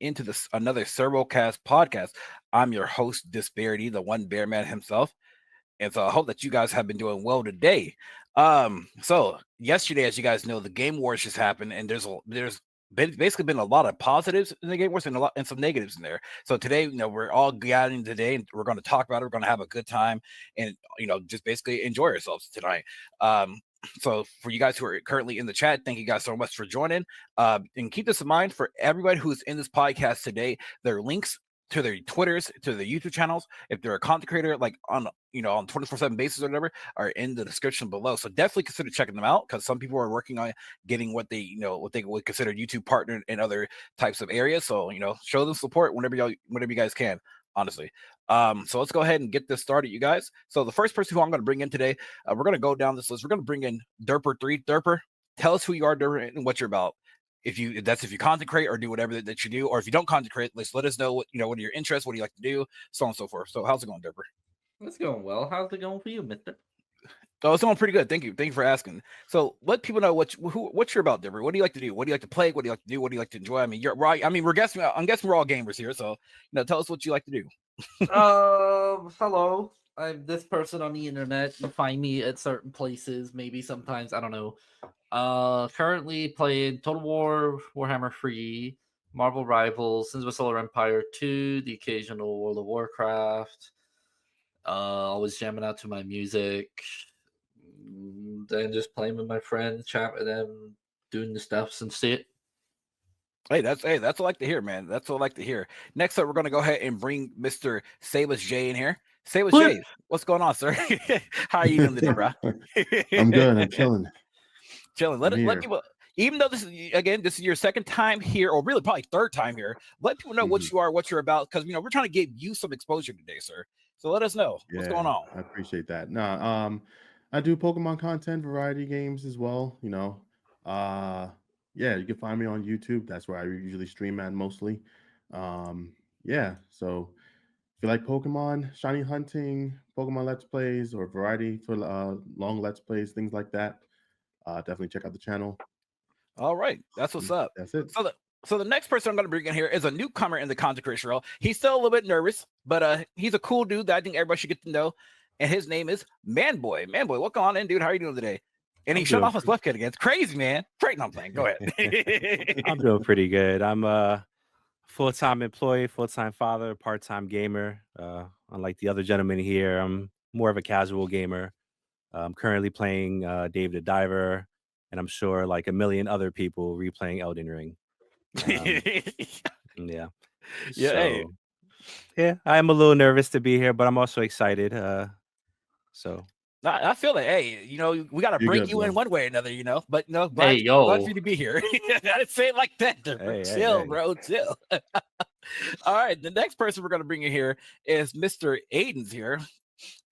into this another ServoCast podcast. I'm your host, Disparity, the one bear man himself. And so I hope that you guys have been doing well today. So yesterday, as you guys know, the Game Wars just happened, and there's basically been a lot of positives in the Game Wars and some negatives in there. So today, we're all gathering today, and we're going to talk about it. We're going to have a good time, and just basically enjoy ourselves tonight. So for you guys who are currently in the chat, thank you guys so much for joining. And keep this in mind for everybody who's in this podcast today. There are links to their Twitters, to their YouTube channels, if they're a content creator, like on 24/7 basis or whatever, are in the description below. So definitely consider checking them out, because some people are working on getting what they would consider YouTube partner in other types of areas. So show them support whenever you guys can. Honestly. So let's go ahead and get this started, you guys. So the first person who I'm going to bring in today, we're going to go down this list. We're going to bring in Derper3. Derper, tell us who you are, Derper, and what you're about. If you content create or do whatever that you do, or if you don't content create, let us know what are your interests, what do you like to do, so on and so forth. So how's it going, Derper? It's going well. How's it going for you, mister? Oh, it's going pretty good. Thank you for asking. So let people know what you're about, Derper. What do you like to do? What do you like to play? What do you like to do? What do you like to enjoy? I mean, you're right. I mean, I'm guessing we're all gamers here. So tell us what you like to do. Hello. I'm this person on the internet. You find me at certain places, maybe sometimes, I don't know. Currently playing Total War, Warhammer 3, Marvel Rivals, Sins of Solar Empire 2, the occasional World of Warcraft. Always jamming out to my music. Then just playing with my friends, chat with them, doing the stuff and shit. Hey, that's what I like to hear, man. That's what I like to hear. Next up, we're gonna go ahead and bring Mr. Sabas J in here. Sabas J, what's going on, sir? How are you doing today, bro? I'm good. I'm chilling. Let people, even though this is your second time here, or really probably third time here, let people know what you are, what you're about, because we're trying to give you some exposure today, sir. So let us know what's going on. I appreciate that. I do Pokemon content, variety games as well. You can find me on YouTube. That's where I usually stream at mostly. So if you like Pokemon, shiny hunting, Pokemon Let's Plays, or variety for long Let's Plays, things like that, definitely check out the channel. All right, that's what's up. That's it. So the next person I'm going to bring in here is a newcomer in the content creation role. He's still a little bit nervous, but he's a cool dude that I think everybody should get to know. And his name is Manboy. Manboy, welcome on in, dude. How are you doing today? And he shut off his webcam again. It's crazy, man. Great, I'm playing. Go ahead. I'm doing pretty good. I'm a full-time employee, full-time father, part-time gamer. Unlike the other gentleman here, I'm more of a casual gamer. I'm currently playing Dave the Diver, and I'm sure like a million other people replaying Elden Ring. Yeah. I'm a little nervous to be here, but I'm also excited. I feel that. Hey, we got to break you in one way or another, But glad for you to be here. I didn't say it like that. Chill, bro. Chill. All right. The next person we're going to bring in here is Mr. Aiden's here.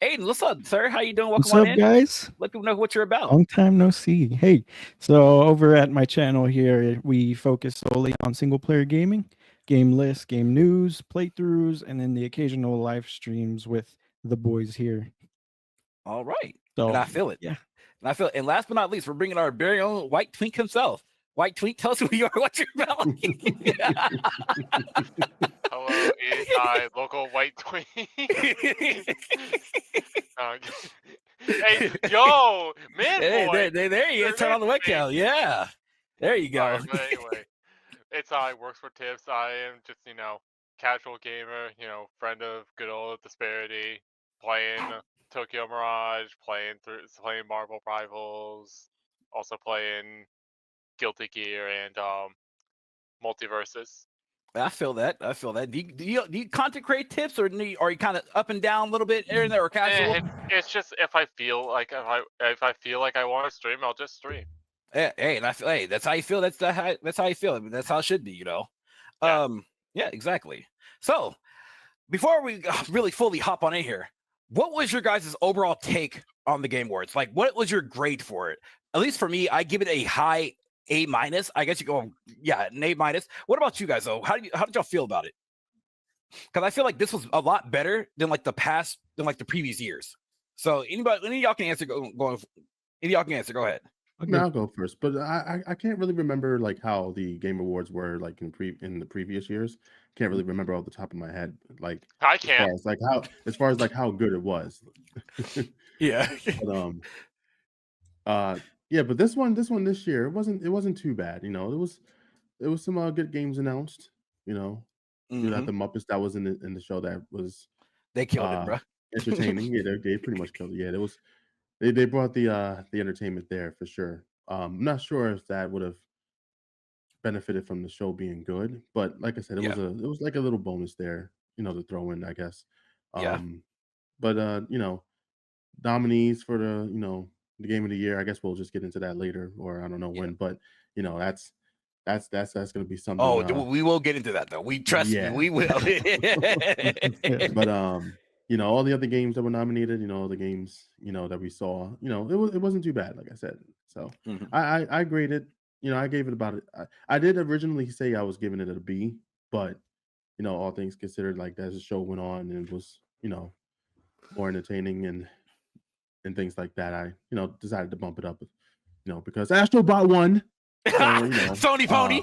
Aiden, what's up, sir? How you doing? What's up, guys? Let people know what you're about. Long time no see. Hey, so over at my channel here, we focus solely on single-player gaming, game lists, game news, playthroughs, and then the occasional live streams with the boys here. All right. So, and I feel it. Yeah. And I feel it. And last but not least, we're bringing our very own White Twink himself. White Twink, tell us who you are, what you're about. Hello, it's I, local White Twink. Hey, yo, man, hey, there you is. Turn on the webcam. Yeah. There you go. Right, but anyway, it's I, works for tips. I am just, casual gamer, friend of good old Disparity, playing Tokyo Mirage, playing Marvel Rivals, also playing Guilty Gear and Multiverses. I feel that. Do you content create tips, or are you kind of up and down a little bit here and there, or casual? It's just if I feel like I want to stream, I'll just stream. Hey, and I feel that's how you feel. That's how you feel. I mean, that's how it should be, Yeah, exactly. So before we really fully hop on in here, what was your guys' overall take on the Game Awards? Like, what was your grade for it? At least for me, I give it a high A-. I guess you go, an A-. What about you guys, though? How did y'all feel about it? Because I feel like this was a lot better than like the previous years. So any of y'all can answer. Any of y'all can answer. Go ahead. I mean, I'll go first, but I can't really remember like how the Game Awards were like in the previous years. Can't really remember off the top of my head, like I as can. far as like how good it was. Yeah. But yeah, but this year it wasn't too bad. You know, it was some good games announced. You know, you had the Muppets that was in the show that was They killed it, bro. entertaining. Yeah, they pretty much killed it. Yeah, it was they brought the entertainment there for sure. I'm not sure if that would have benefited from the show being good, but like I said, Yeah. it was like a little bonus there, you know, to throw in, I guess. Yeah. But you know, nominees for the, you know, the game of the year, I guess we'll just get into that later, or I don't know when, but you know, that's gonna be something. Oh, we will get into that though. We trust me, we will. But you know, all the other games that were nominated, you know, all the games, you know, that we saw, you know, it wasn't too bad, like I said. So I graded, you know, I gave it about it. I did originally say I was giving it a B, but you know, all things considered, like as the show went on and it was, you know, more entertaining and things like that, I, you know, decided to bump it up, you know, because Astrobot won. So, you know, Sony pony.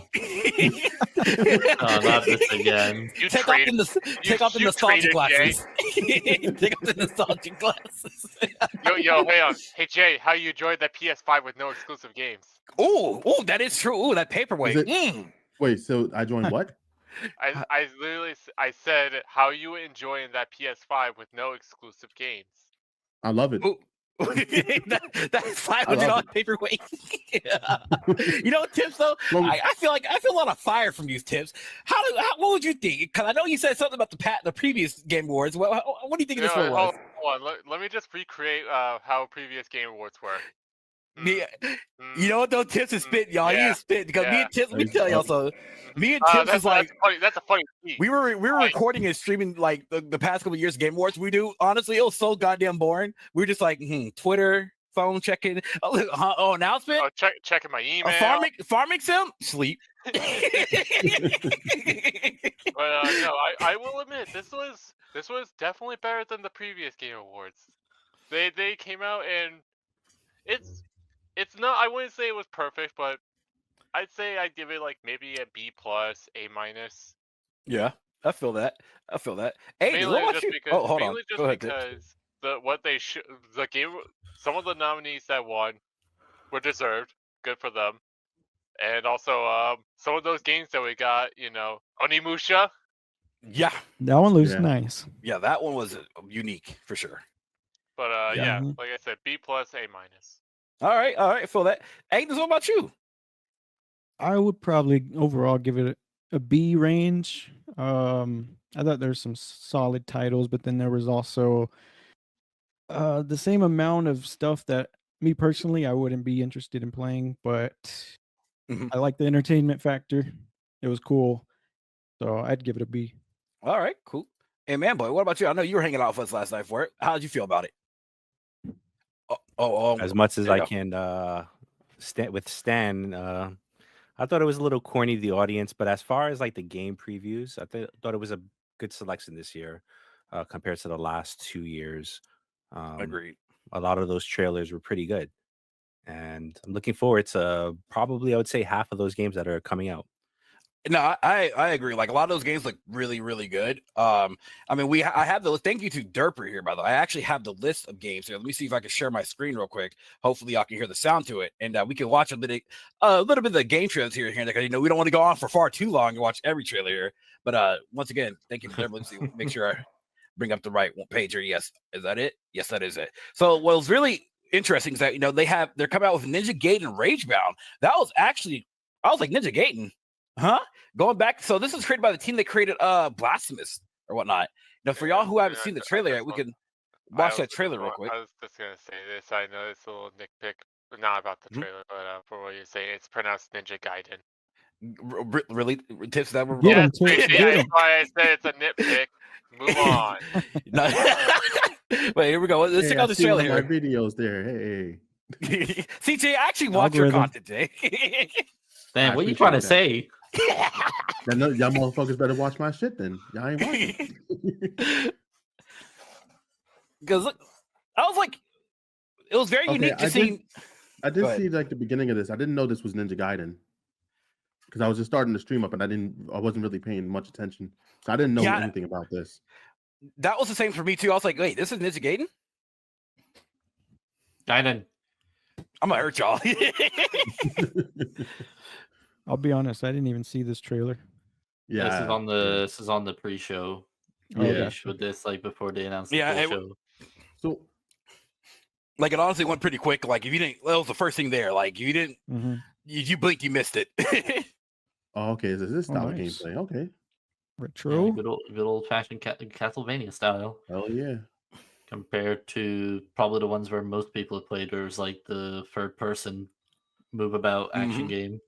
Oh, not this again. Take off the nostalgia glasses. Take off the nostalgia glasses. Yo, hey, hey Jay, how you enjoyed that PS5 with no exclusive games? Oh, that is true. Oh, that paperweight. Wait, so I joined what? I literally said how you enjoying that PS5 with no exclusive games. I love it. That $500 paperweight. You know, Tips. Though I feel a lot of fire from you, Tips. What would you think? Because I know you said something about the previous Game Awards. What do you think this one was? Hold on. Let me just recreate how previous Game Awards were. Yeah. You know what though? Tips is spit, y'all. He is spit because me and Tips. Let me tell y'all. So me and Tips is like that's a funny piece. We were recording and streaming like the past couple of years Game Awards. We do honestly, it was so goddamn boring. We were just like Twitter, phone checking. Announcement. Checking my email. Farming sim, sleep. But no, I will admit this was definitely better than the previous Game Awards. They came out and it's not. I wouldn't say it was perfect, but I'd say I'd give it like maybe a B plus, A minus. Yeah, I feel that. Hey, mainly what just you? because, hold mainly on. just Go ahead, because the game, some of the nominees that won were deserved. Good for them. And also, some of those games that we got, you know, Onimusha. Yeah, that one looks nice. Yeah, that one was unique for sure. But yeah, like I said, B plus, A minus. All right, I feel that. Agnes, what about you? I would probably overall give it a B range. I thought there's some solid titles, but then there was also the same amount of stuff that me personally I wouldn't be interested in playing, but I like the entertainment factor. It was cool, so I'd give it a B. All right, cool. And man, boy, what about you? I know you were hanging out with us last night for it. How did you feel about it? As much as I can withstand. I thought it was a little corny to the audience, but as far as like the game previews, I thought it was a good selection this year compared to the last 2 years. Agreed. A lot of those trailers were pretty good, and I'm looking forward to probably I would say half of those games that are coming out. No, I agree. Like a lot of those games look really, really good. I mean, I have the thank you to Derper here, by the way. I actually have the list of games here. Let me see if I can share my screen real quick. Hopefully, y'all can hear the sound to it, and we can watch a little bit of the game trailers here. Because you know we don't want to go on for far too long and watch every trailer here. But once again, thank you to Derper. Let's see, make sure I bring up the right page here. Yes, is that it? Yes, that is it. So what was really interesting is that they're coming out with Ninja Gaiden Ragebound. That was actually I was like Ninja Gaiden. Huh? Going back, so this was created by the team that created Blasphemous or whatnot. Now, for y'all who haven't seen the trailer yet, we can watch that trailer real quick. I was just gonna say this. I know it's a little nitpick, not about the trailer, but for what you're saying, it's pronounced Ninja Gaiden. Really, Tips that were Get him, that's why I said it's a nitpick. Move on. Wait, here we go. Let's check out the trailer here. My videos there. Hey, CJ, I actually watch your content today. Damn, what are you trying to say? Y'all motherfuckers better watch my shit then. Y'all ain't watching. Because look, I was like, it was very unique to see. I did ahead. see like the beginning of this. I didn't know this was Ninja Gaiden because I was just starting to stream up and I wasn't really paying much attention, so I didn't know Yeah. anything about this. That was the same for me too. I was like, wait, this is Ninja Gaiden? Gaiden. I'm gonna hurt y'all. I'll be honest, I didn't even see this trailer. Yeah, This is on the pre-show. Oh, They Yeah. showed this like before they announced the Yeah, full it- show. So Like it honestly went pretty quick. Like if you didn't, that was the first thing there. Like if you didn't, Mhm. you blinked, you missed it. oh, okay, is this style of nice. gameplay? Okay, Yeah, Retro. good old-fashioned Castlevania style. hell yeah. Compared to probably the ones where most people have played, there's like the third-person move about action Mhm. game.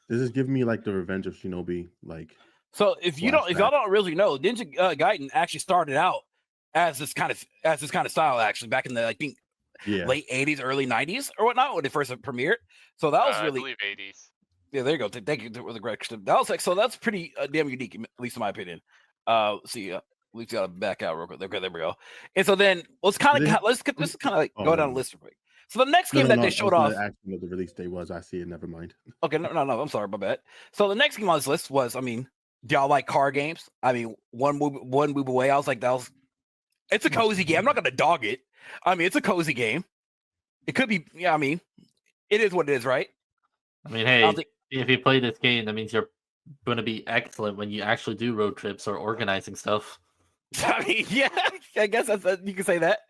This is giving me like the Revenge of Shinobi. Like, So if y'all Flashback. don't really know, Ninja Gaiden actually started out as this kind of style actually back in the I think yeah, late 80s, early 90s or whatnot when it first premiered. So that was I really believe 80s. yeah. There you go. Thank you for the correction. That was like so that's pretty damn unique, at least in my opinion. See, we gotta back out real quick. Okay, there we go. And so then let's kind Did of they- let's kind of like Oh, go down never the mind. list real quick. So the next no, game no, that no, they I showed was gonna off. ask you what the release date was. I see it. Never mind. Okay, no, I'm sorry, my bad. So the next game on this list was, I mean, do y'all like card games? I mean, one move away. I was like, it's a cozy game. I'm not gonna dog it. I mean, it's a cozy game. It could be, yeah. I mean, it is what it is, right? I mean, I hey, don't think. if you play this game, that means you're going to be excellent when you actually do road trips or organizing stuff. I mean, yeah, I guess you can say that.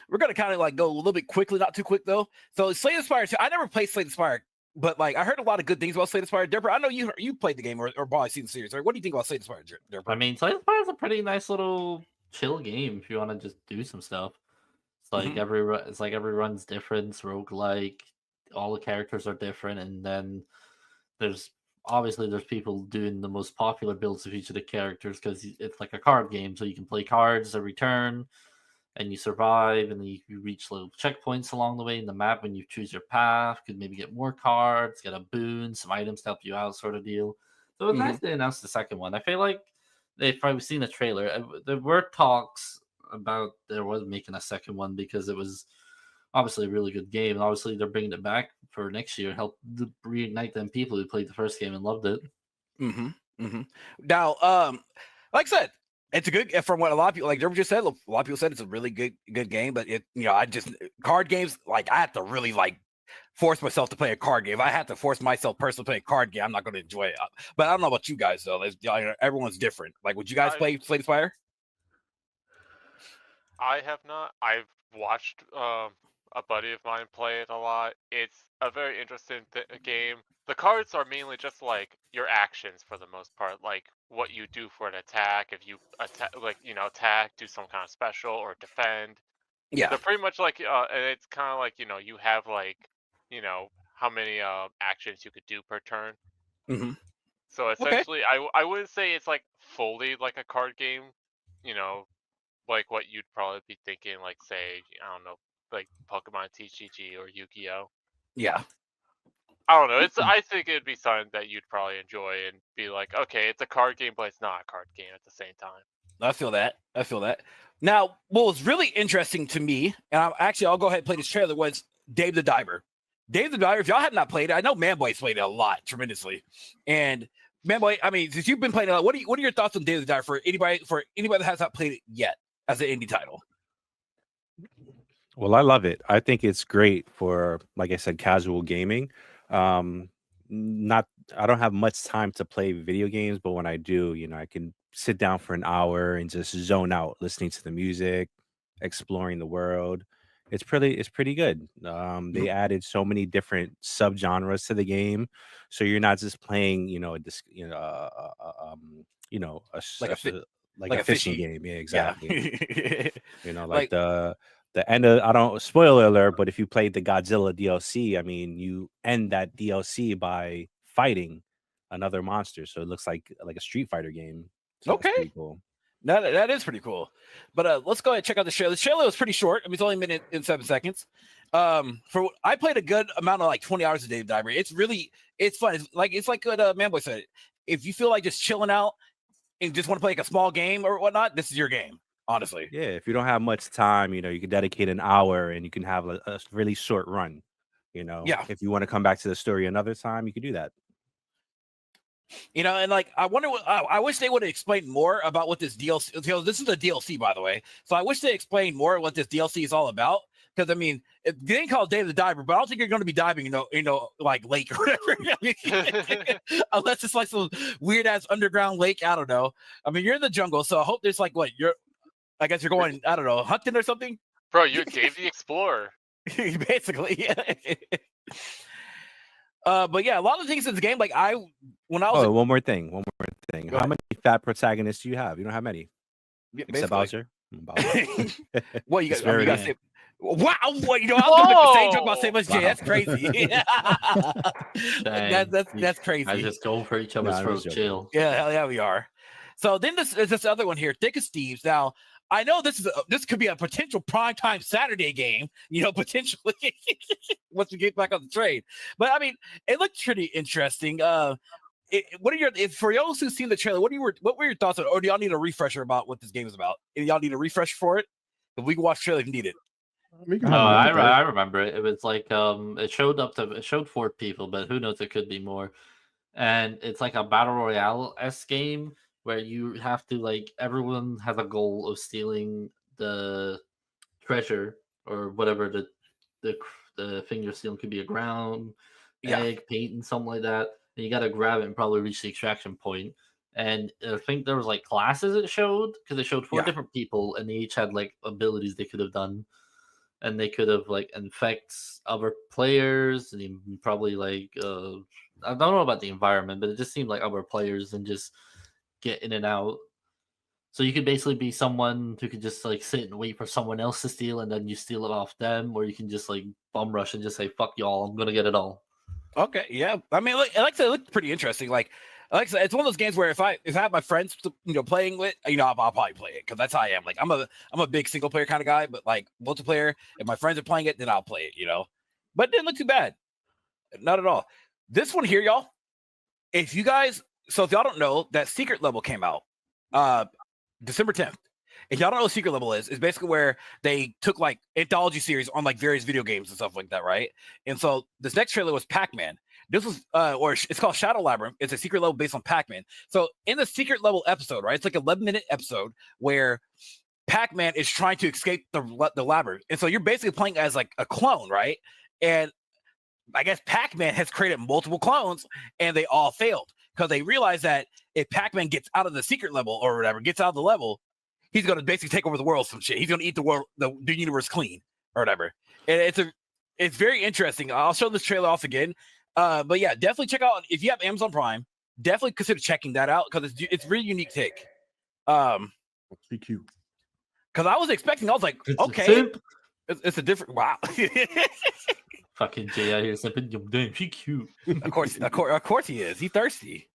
We're gonna kind of like go a little bit quickly, not too quick though. So Slay the Spire 2, I never played Slay the Spire, but like I heard a lot of good things about Slay the Spire. Derper, I know you played the game or probably seen the series, right? What do you think about Slay the Spire, Derper? I mean, Slay the Spire is a pretty nice little chill game if you want to just do some stuff. It's like Mhm. every run's different. It's roguelike. All the characters are different, and then there's people doing the most popular builds of each of the characters because it's like a card game, so you can play cards every turn, and you survive, and then you reach little checkpoints along the way in the map when you choose your path. Could maybe get more cards, get a boon, some items to help you out, sort of deal. So it's nice they announced the second one. I feel like they've probably seen the trailer. There were talks about there was making a second one because it was obviously a really good game, and obviously they're bringing it back for next year, help reignite them people who played the first game and loved it. Now, like I said, it's a good from what a lot of people like Derper just said. A lot of people said it's a really good game, but I just card games like I have to really like force myself to play a card game. If I have to force myself personally to play a card game, I'm not going to enjoy it. But I don't know about you guys though. Everyone's different. Like, would you guys play Slay the Spire? I have not. I've watched a buddy of mine play it a lot. It's a very interesting game. The cards are mainly just like your actions for the most part, like what you do for an attack. If you attack, attack, do some kind of special or defend. Yeah. They're pretty much like, and it's kind of like you have like, how many actions you could do per turn. Mm-hmm. So essentially, I wouldn't say it's like fully like a card game, like what you'd probably be thinking, like say, I don't know, like Pokemon TCG or Yu-Gi-Oh. Yeah. I don't know. I think it'd be something that you'd probably enjoy and be like, okay, it's a card game, but it's not a card game at the same time. I feel that. Now, what was really interesting to me, and I'll go ahead and play this trailer, was Dave the Diver. Dave the Diver, if y'all have not played it, I know Manboy's played it a lot, tremendously. And Manboy, I mean, since you've been playing it a lot, what are your thoughts on Dave the Diver for anybody that has not played it yet as an indie title? Well, I love it. I think it's great for, like I said, casual gaming. I don't have much time to play video games, but when I do, I can sit down for an hour and just zone out, listening to the music, exploring the world. It's pretty good. They added so many different subgenres to the game, so you're not just playing, like a fishing game. Yeah, exactly. Yeah. Like the end of, I don't spoiler alert, but if you played the Godzilla DLC, I mean, you end that DLC by fighting another monster, so it looks like a Street Fighter game. So Okay. it's pretty cool. That is pretty cool. But let's go ahead and check out the trailer. The trailer was pretty short. I mean, it's only a minute and 7 seconds. I played a good amount of like 20 hours of Dave Diver. It's fun. It's like what Manboy said. If you feel like just chilling out and just want to play like a small game or whatnot, this is your game. Honestly. Yeah, if you don't have much time, you can dedicate an hour and you can have a really short run. Yeah. if you want to come back to the story another time, you could do that. And like, I wonder what I wish they would have explained more about what this DLC. This is a DLC, by the way, so I wish they explained more what this DLC is all about. Because I mean, they didn't call it Day of the Diver, but I don't think you're going to be diving, like lake or whatever. Unless it's like some weird ass underground lake. I don't know. I mean, you're in the jungle, so I hope there's like I guess you're going, I don't know, hunting or something. Bro, you're Dave the Explorer. Basically, yeah. But yeah, a lot of things in this game, like when I was one more thing. Go How ahead. many fat protagonists do you have? You don't have many, except basically. Bowser. What you got? Disparity. You got to say, wow! I was gonna make the same joke about Samus J. Wow. That's crazy. Dang, that's crazy. I just go for each other's Nah, I was throat. joking. Chill. Yeah, hell yeah, we are. So then there's this other one here, Thick as Thieves. Now I know this could be a potential primetime Saturday game, potentially once we get back on the train. But I mean, it looked pretty interesting. What are for those who've seen the trailer? What were your thoughts on, or do y'all need a refresher about what this game is about? Y'all need a refresher for it? If we can watch the trailer if you need it. I remember it. It was like it showed 4 people, but who knows? It could be more. And it's like a battle royale-esque game where you have to, like, everyone has a goal of stealing the treasure or whatever the thing you're stealing. Could be a ground egg, paint, and something like that. And you got to grab it and probably reach the extraction point. And I think there was like classes it showed, because it showed 4 different people, and they each had like abilities they could have done. And they could have like infect other players, and probably like I don't know about the environment, but it just seemed like other players and just get in and out. So you could basically be someone who could just like sit and wait for someone else to steal, and then you steal it off them, or you can just like bum rush and just say "fuck y'all, I'm gonna get it all." Okay, yeah. I mean, look, like I said, it looked pretty interesting. Like I said, it's one of those games where if I have my friends, playing with, I'll probably play it because that's how I am. Like I'm a big single player kind of guy, but like multiplayer, if my friends are playing it, then I'll play it. But it didn't look too bad, not at all. This one here, y'all. If y'all don't know, that Secret Level came out December 10th. If y'all don't know what Secret Level is, it's basically where they took like anthology series on like various video games and stuff like that, right? And so this next trailer was Pac-Man. This was, it's called Shadow Labyrinth. It's a secret level based on Pac-Man. So in the secret level episode, right, it's like an 11-minute episode where Pac-Man is trying to escape the labyrinth. And so you're basically playing as like a clone, right? And I guess Pac-Man has created multiple clones, and they all failed because they realized that if Pac-Man gets out of the secret level or whatever, gets out of the level, he's going to basically take over the world, some shit. He's going to eat the world, the universe clean or whatever. And it's very interesting. I'll show this trailer off again. But yeah, definitely check out, if you have Amazon Prime, definitely consider checking that out because it's really unique take. CQ. Because I was like, okay, it's a different, wow. Fucking Jay out here sipping your damn, she cute. Of course he is. He's thirsty.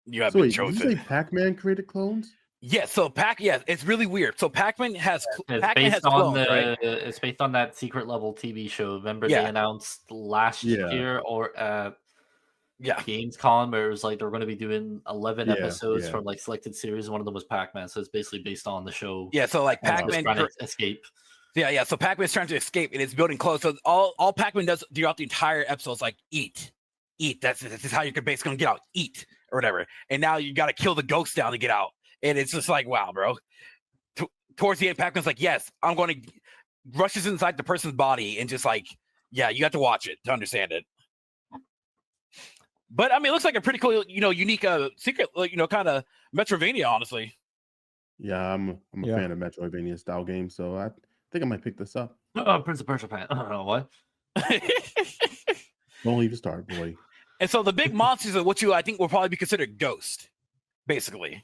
You have So been wait, did chosen. you say Pac-Man created clones? Yeah, so it's really weird. So Pac-Man has It's based on that secret level TV show. Remember they announced last year or at Gamescom, where it was like they were going to be doing 11 episodes from like selected series. One of them was Pac-Man, so it's basically based on the show. Yeah, so like Pac-Man trying to escape. Yeah. So Pac-Man's trying to escape, and it's building clothes. So all Pac-Man does throughout the entire episode is like eat. This is how you could basically get out, eat or whatever. And now you got to kill the ghost down to get out. And it's just like, wow, bro. Towards the end, Pac-Man's like, yes, I'm going to rushes inside the person's body and just like, yeah, you got to watch it to understand it. But I mean, it looks like a pretty cool, unique, secret, kind of Metrovania, honestly. Yeah, I'm a fan of Metroidvania style games, so I think I might pick this up. Prince of Persia fan. I don't know what. Don't leave a start, boy. And so the big monsters are what I think will probably be considered ghost, basically.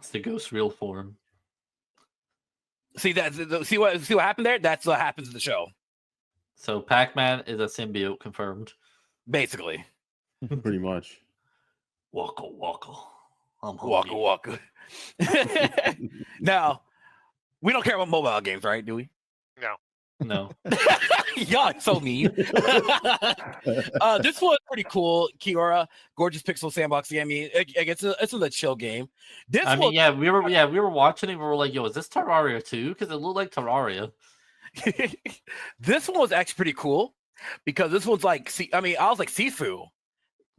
It's the ghost real form. See what happened there? That's what happens in the show. So Pac-Man is a symbiote, confirmed. Basically. Pretty much. Waka waka. I'm waka waka. Now, we don't care about mobile games, right? Do we? No. No. Y'all are so mean. This was pretty cool. Kiora, gorgeous pixel sandbox game. I mean, it's a chill game. This I mean, we were watching it. We were like, "Yo, is this Terraria 2?" Because it looked like Terraria. This one was actually pretty cool because this one's like, I was like, Sifu,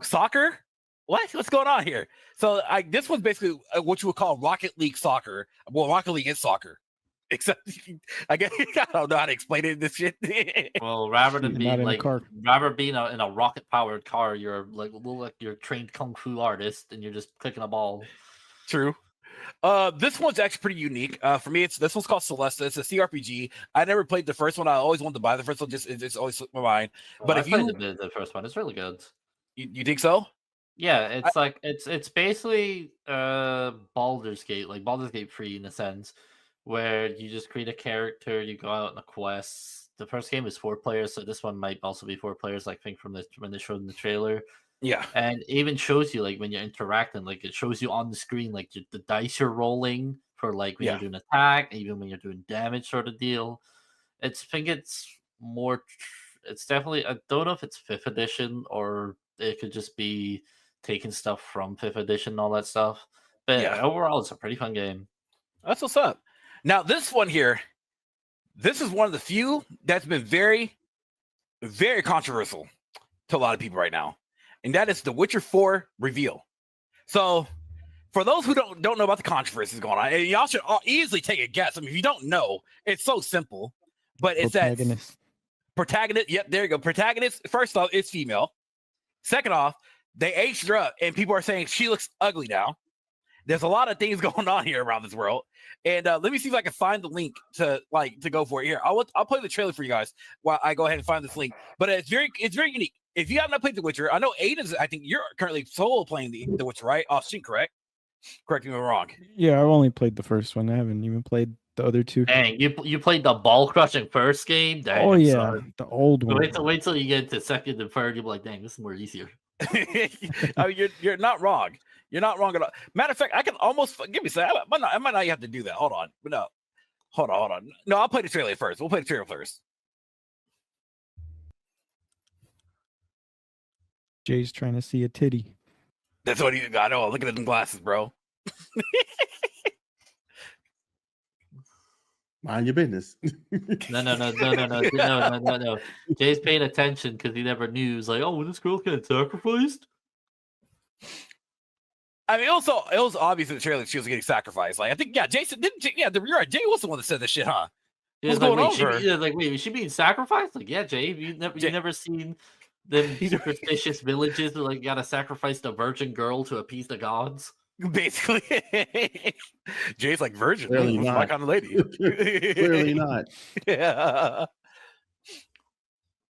soccer. What's going on here? So this was basically what you would call Rocket League soccer. Well, Rocket League is soccer. Except, I guess I don't know how to explain it in this shit. Well, rather than Not being in a like, car. rather being in a rocket powered car, you're like you're a trained kung fu artist, and you're just kicking a ball. True. This one's actually pretty unique. For me, this one's called Celesta. It's a CRPG. I never played the first one. I always wanted to buy the first one. It's always slipped my mind. But if played the first one, it's really good. You think so? Yeah, it's basically Baldur's Gate, like Baldur's Gate 3 in a sense, where you just create a character, you go out on a quest. The first game is 4 players, so this one might also be 4 players, I think, from when they showed in the trailer. Yeah. And it even shows you, like, when you're interacting, like, it shows you on the screen, like, the dice you're rolling for, like, when you're doing attack, even when you're doing damage sort of deal. I think it's more, it's definitely, I don't know if it's 5th edition or it could just be taking stuff from 5th edition and all that stuff. But overall, it's a pretty fun game. That's what's up. Now, this one here, this is one of the few that's been very, very controversial to a lot of people right now. And that is the Witcher 4 reveal. So, for those who don't know about the controversies going on, and y'all should easily take a guess. I mean, if you don't know, it's so simple. But it's protagonist. Yep, there you go. Protagonist, first off, is female. Second off, they aged her up, and people are saying she looks ugly now. There's a lot of things going on here around this world. And let me see if I can find the link to go for it here. I'll play the trailer for you guys while I go ahead and find this link. But it's very unique. If you have not played The Witcher, I know Aiden's, I think you're currently solo playing The Witcher, right? Off stream, correct? Correct me if I'm wrong. Yeah, I've only played the first one. I haven't even played the other 2. Dang, you played the ball crushing first game? Dang, oh yeah, the old one. Wait till you get to second and third. You'll be like, dang, this is more easier. I mean, you're not wrong. You're not wrong at all. Matter of fact, I can almost give me a second. I might not have to do that. Hold on. But no. Hold on. No, I'll play the trailer first. We'll play the trailer first. Jay's trying to see a titty. That's what you got. Oh, look at them glasses, bro. Mind your business. No. Jay's paying attention because he never knew. He's like, oh, when this girl getting sacrificed? I mean, it was obvious in the trailer that she was getting sacrificed. Like, I think, Jason didn't. Yeah, you're right. Jay was the one that said this shit, huh? What's going on with her? Wait, is she being sacrificed? Like, yeah, Jay, you never seen them superstitious villages that like gotta sacrifice the virgin girl to appease the gods? Basically, Jay's like virgin. Clearly not. My kind of lady. Clearly not. Yeah.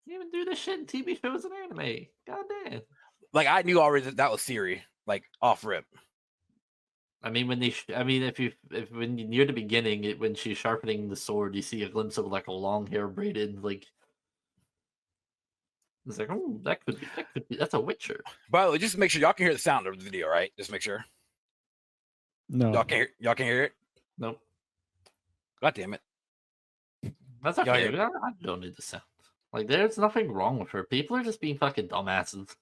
You even do this shit in TV shows and anime. God damn. Like I knew already that was Siri. Like off rip. I mean, when near the beginning, when she's sharpening the sword, you see a glimpse of like a long hair braided like. It's like, oh, that could be. That's a Witcher. By the way, just to make sure y'all can hear the sound of the video, right? Just make sure. No. Y'all can hear it? Nope. God damn it. That's okay. I don't need the sound. Like, there's nothing wrong with her. People are just being fucking dumbasses.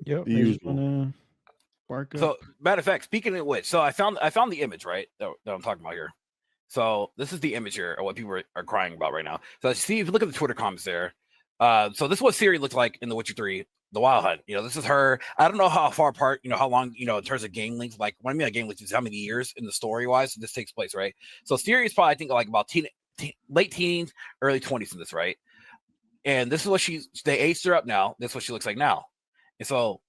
Yep. They just wanna bark up. So, matter of fact, speaking of which, so I found the image, right? That I'm talking about here. So this is the image here of what people are crying about right now. So see if you look at the Twitter comments there. So this is what Siri looked like in The Witcher 3, The Wild Hunt. You know, this is her. I don't know how far apart, how long, in terms of game length. Like, when I mean game length is how many years in the story-wise this takes place, right? So Siri is probably, I think, like about late teens, early 20s in this, right? And this is what they aged her up now. This is what she looks like now. And so,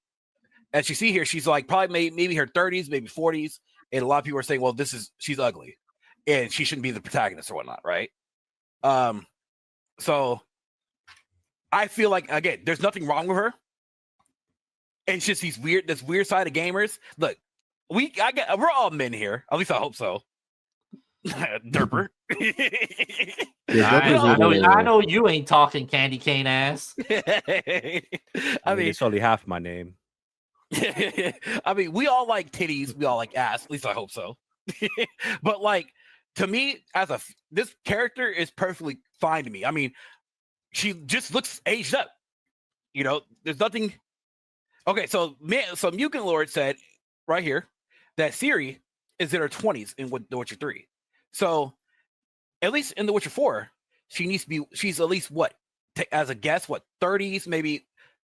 as you see here, she's like probably maybe her 30s, maybe 40s. And a lot of people are saying, well, she's ugly. And she shouldn't be the protagonist or whatnot, right? So I feel like, again, there's nothing wrong with her. It's just this weird side of gamers. Look, we're all men here. At least I hope so. Derper. I know you ain't talking candy cane ass. I mean, it's only half my name. I mean, we all like titties. We all like ass. At least I hope so. But like, to me, this character is perfectly fine to me. I mean, she just looks aged up. You know, there's nothing. Okay, so Mugen Lord said right here that Ciri is in her 20s in The Witcher 3. So at least in The Witcher 4, she's at least what, as a guess, what, 30s, maybe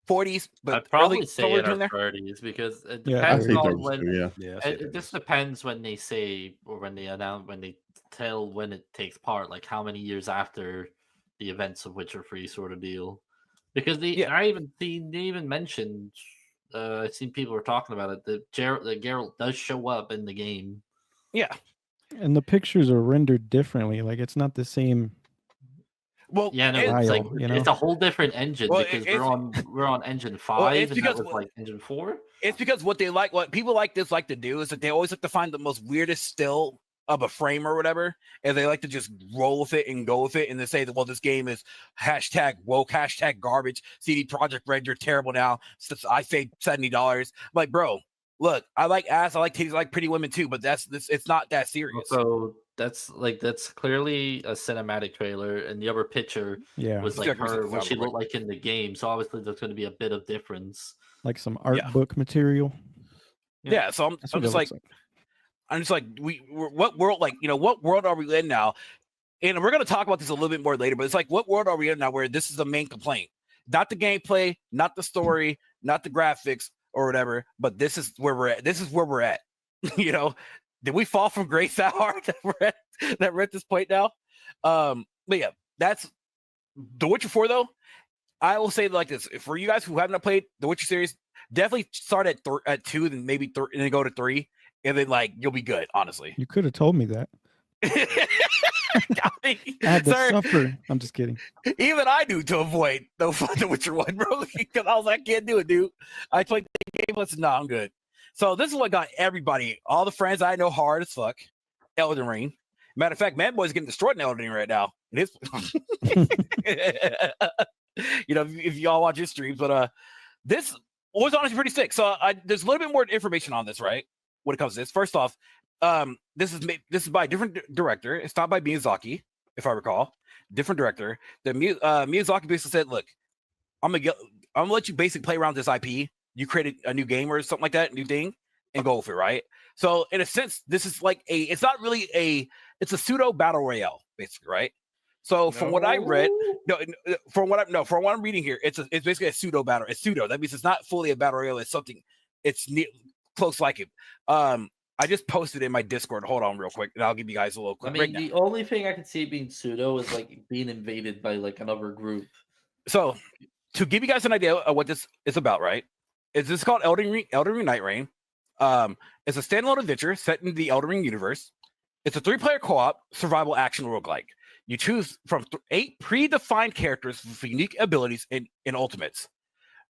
40s, but I'd probably early, say somewhere in her between there. 30s because it Yeah, I'd depends say on 32, when. yeah. Yeah, It just depends when they say or when they announce when they tell when it takes part, like how many years after the events of Witcher 3 sort of deal. Because Yeah. they even mentioned I've seen people were talking about it that Geralt does show up in the game. Yeah. And the pictures are rendered differently. Like it's not the same. Well, Yeah, no, it- it's like Style, you know? it's a whole different engine Well, because it's- we're on engine 5 well, it's and that because was like engine 4. it's because what people like this like to do is that they always like to find the most weirdest still of a frame or whatever, and they like to just roll with it and go with it, and they say that, well, this game is hashtag woke, hashtag garbage, CD Projekt Red, you're terrible now. Since I paid $70, like, bro, look, I like ass, I like titties, I like pretty women too, but it's not that serious. So that's clearly a cinematic trailer, and the other picture Yeah, was Let's like check this her out what she real looked like in the game. So obviously there's going to be a bit of difference. like some art Yeah. book material. Yeah, so That's I'm what it just looks like, what world, like, what world are we in now? And we're going to talk about this a little bit more later, but it's like, what world are we in now where this is the main complaint? Not the gameplay, not the story, not the graphics or whatever, but this is where we're at. This is where we're at. You know, did we fall from grace that hard that we're at this point now? But yeah, that's The Witcher 4 though. I will say it like this: for you guys who haven't played the Witcher series, definitely start at 2, then maybe 3, and then go to 3, and then like you'll be good. Honestly, You could have told me that. I mean, I had to sir, suffer. I'm just kidding. even I knew to avoid the Witcher 1, bro, because I was like, I can't do it, dude. I played the game, let's no, I'm good. So this is what got everybody, all the friends I know, hard as fuck. Elden Ring. Matter of fact, Man Boy's getting destroyed in Elden Ring right now. It is. You know, if y'all watch his streams, but this was honestly pretty sick. So there's a little bit more information on this, right? When it comes to this, first off, this is by a different director. It's not by Miyazaki, if I recall. Different director. The Miyazaki basically said, "Look, I'm gonna let you basically play around this IP. You created a new game or something like that, new thing, and go with it, right?" So in a sense, this is like it's not really it's a pseudo battle royale, basically, right? So from what I read, from what I'm reading here, it's basically a pseudo battle. It's pseudo. That means it's not fully a battle royale. It's something. It's close like it. I just posted in my Discord. Hold on, real quick, and I'll give you guys a little quick. I mean, the only thing I could see being pseudo is like being invaded by like another group. So to give you guys an idea of what this is about, right? This is called Elden Ring Night Reign. It's a standalone adventure set in the Elden Ring universe. It's a 3-player co-op survival action roguelike. You choose from 8 predefined characters with unique abilities and ultimates.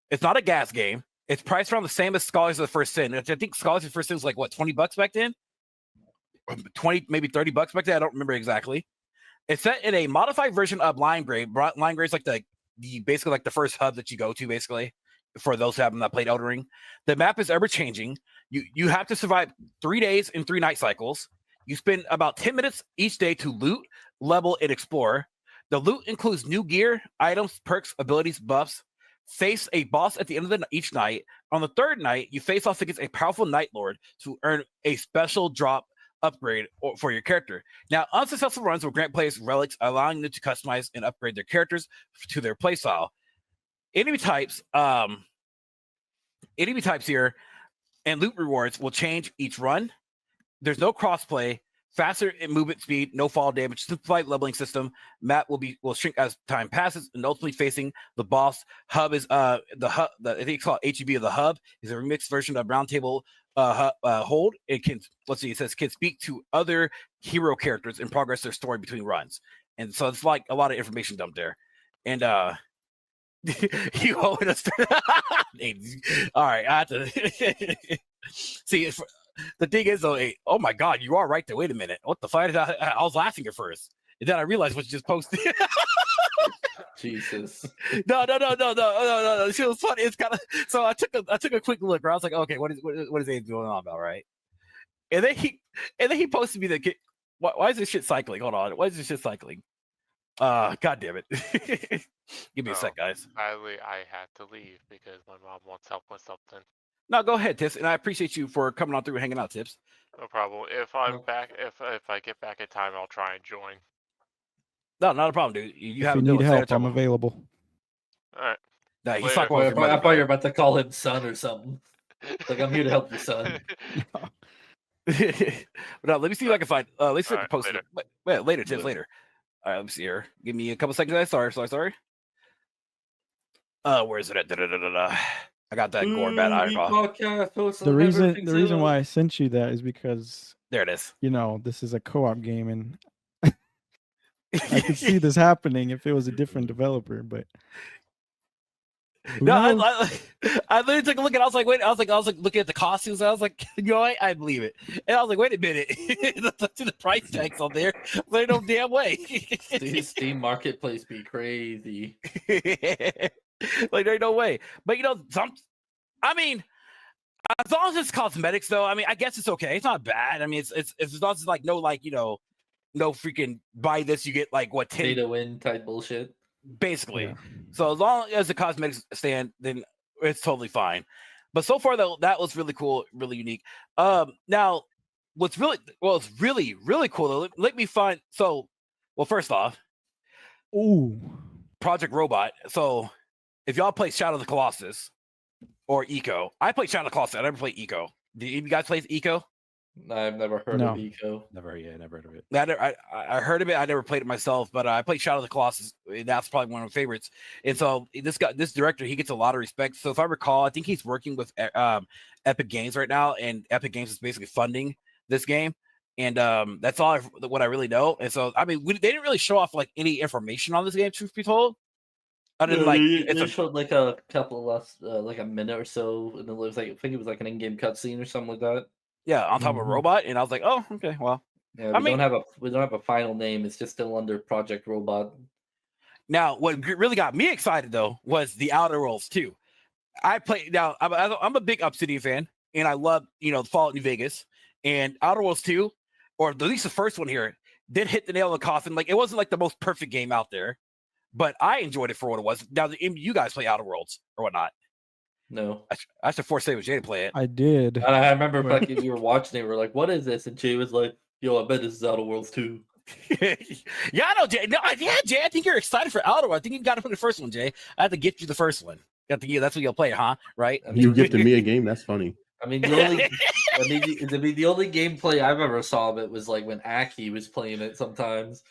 It's not a gas game. It's priced around the same as Scholars of the First Sin. I think Scholars of the First Sin was like, what, $20 back then? 20, maybe $30 back then. I don't remember exactly. It's set in a modified version of Line Grave. Line Grave is like the basically like the first hub that you go to, basically, for those who haven't not played Elden Ring. The map is ever changing. You have to survive 3 days and 3 night cycles. You spend about 10 minutes each day to loot, level, and explore. The loot includes new gear, items, perks, abilities, buffs. Face a boss at the end of each night. On the 3rd night, you face off against a powerful Night Lord to earn a special drop upgrade for your character. Now, unsuccessful runs will grant players relics, allowing them to customize and upgrade their characters to their playstyle. Enemy types here and loot rewards will change each run. There's no crossplay, faster movement speed, no fall damage, simplified leveling system. Map will shrink as time passes, and ultimately facing the boss. Hub is I think it's called HEB of the hub is a remixed version of Roundtable Hold. It can it says can speak to other hero characters and progress their story between runs. And so it's like a lot of information dumped there. And you owe us. All right, I have to see. The thing is, though, oh my God, you are right there. Wait a minute, what the fuck? I was laughing at first, and then I realized what you just posted. Jesus. No. She was funny. It's kind of so. I took a quick look. Where I was like, okay, what is Abe going on about, right? And then he posted me Why is this shit cycling? Hold on. Why is this shit cycling? God damn it. Give me a sec, guys. Sadly, I had to leave because my mom wants help with something. No, go ahead, Tips. And I appreciate you for coming on through and hanging out, Tips. No problem. If I'm back, if I get back in time, I'll try and join. No, not a problem, dude. You If have you a need good help, I'm available. All right. Nah, he's Later. talking about your I mother. thought you were about to call him son or something. Like, I'm here to help you, son. No, let me see if I can find. Let's see if I can post later. it. Wait, later, Tips, later. All right, let me see here. Give me a couple seconds. Guys. Sorry. Where is it at? Da-da-da-da-da. I got that gore bad eyeball. The reason why I sent you that is because There it is. this is a co-op game, and I could see this happening if it was a different developer, but No, I literally took a look at it. I was like, wait, I was like looking at the costumes. I was like, I believe it. And I was like, wait a minute. the price tags on there. There's no damn way. Steam Marketplace be crazy. Like, there's no way. But I mean, as long as it's cosmetics, though, I mean, I guess it's okay. It's not bad. I mean, it's as long as it's like no freaking buy this, you get like what 10 Pay to win type bullshit. basically. Yeah. So as long as the cosmetics stand, then it's totally fine. But so far though, that was really cool, really unique. Now it's really, really cool though. Let me find first off, Ooh, Project Robot. So if y'all play Shadow of the Colossus or Eco, I played Shadow of the Colossus. I never played Eco. Did you guys play Eco? I've never heard of Eco. Never heard of it. I heard of it. I never played it myself, but I played Shadow of the Colossus. And that's probably one of my favorites. And so this director, he gets a lot of respect. So if I recall, I think he's working with Epic Games right now, and Epic Games is basically funding this game. And that's all what I really know. And so I mean, they didn't really show off like any information on this game, truth be told. Other than they showed like a couple less, like a minute or so, and it looks like I think it was like an in-game cutscene or something like that. Yeah, on top of a robot, and I was like, oh, okay, well. Yeah, we don't have a final name. It's just still under Project Robot. Now, what really got me excited though was the Outer Worlds 2. I played. Now, I'm a big Obsidian fan, and I love Fallout New Vegas and Outer Worlds 2, or at least the first one here, did hit the nail on the coffin. Like it wasn't like the most perfect game out there, but I enjoyed it for what it was. Now, you guys play Outer Worlds or whatnot? No, I should force Jay to play it. I did. And I remember back when you were watching it, we were like, "What is this?" And Jay was like, "Yo, I bet this is Outer Worlds 2." Yeah, I know, Jay. No, yeah, Jay. I think you're excited for Outer Worlds. I think you got to play the first one, Jay. I have to gift you the first one. That's what you'll play, huh? Right? I mean, You gifted me a game. That's funny. I mean, the only gameplay I've ever saw of it was like when Aki was playing it sometimes.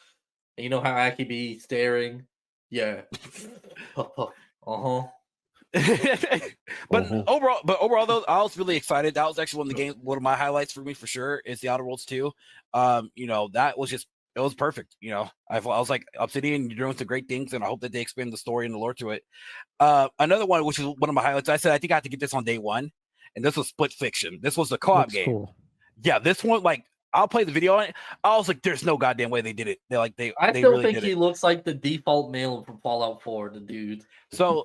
And you know how Aki be staring? Yeah. Uh-huh. But overall though, I was really excited. That was actually one of my highlights for me for sure is the Outer Worlds 2. That was just it was perfect. I was like, Obsidian, you're doing some great things, and I hope that they expand the story and the lore to it. Another one, which is one of my highlights, I said I think I have to get this on day one, and this was Split Fiction. This was the co-op game. Cool. Yeah, this one, like, I'll play the video on it. I was like, there's no goddamn way they did it. I still think he looks like the default male from Fallout 4, the dude. So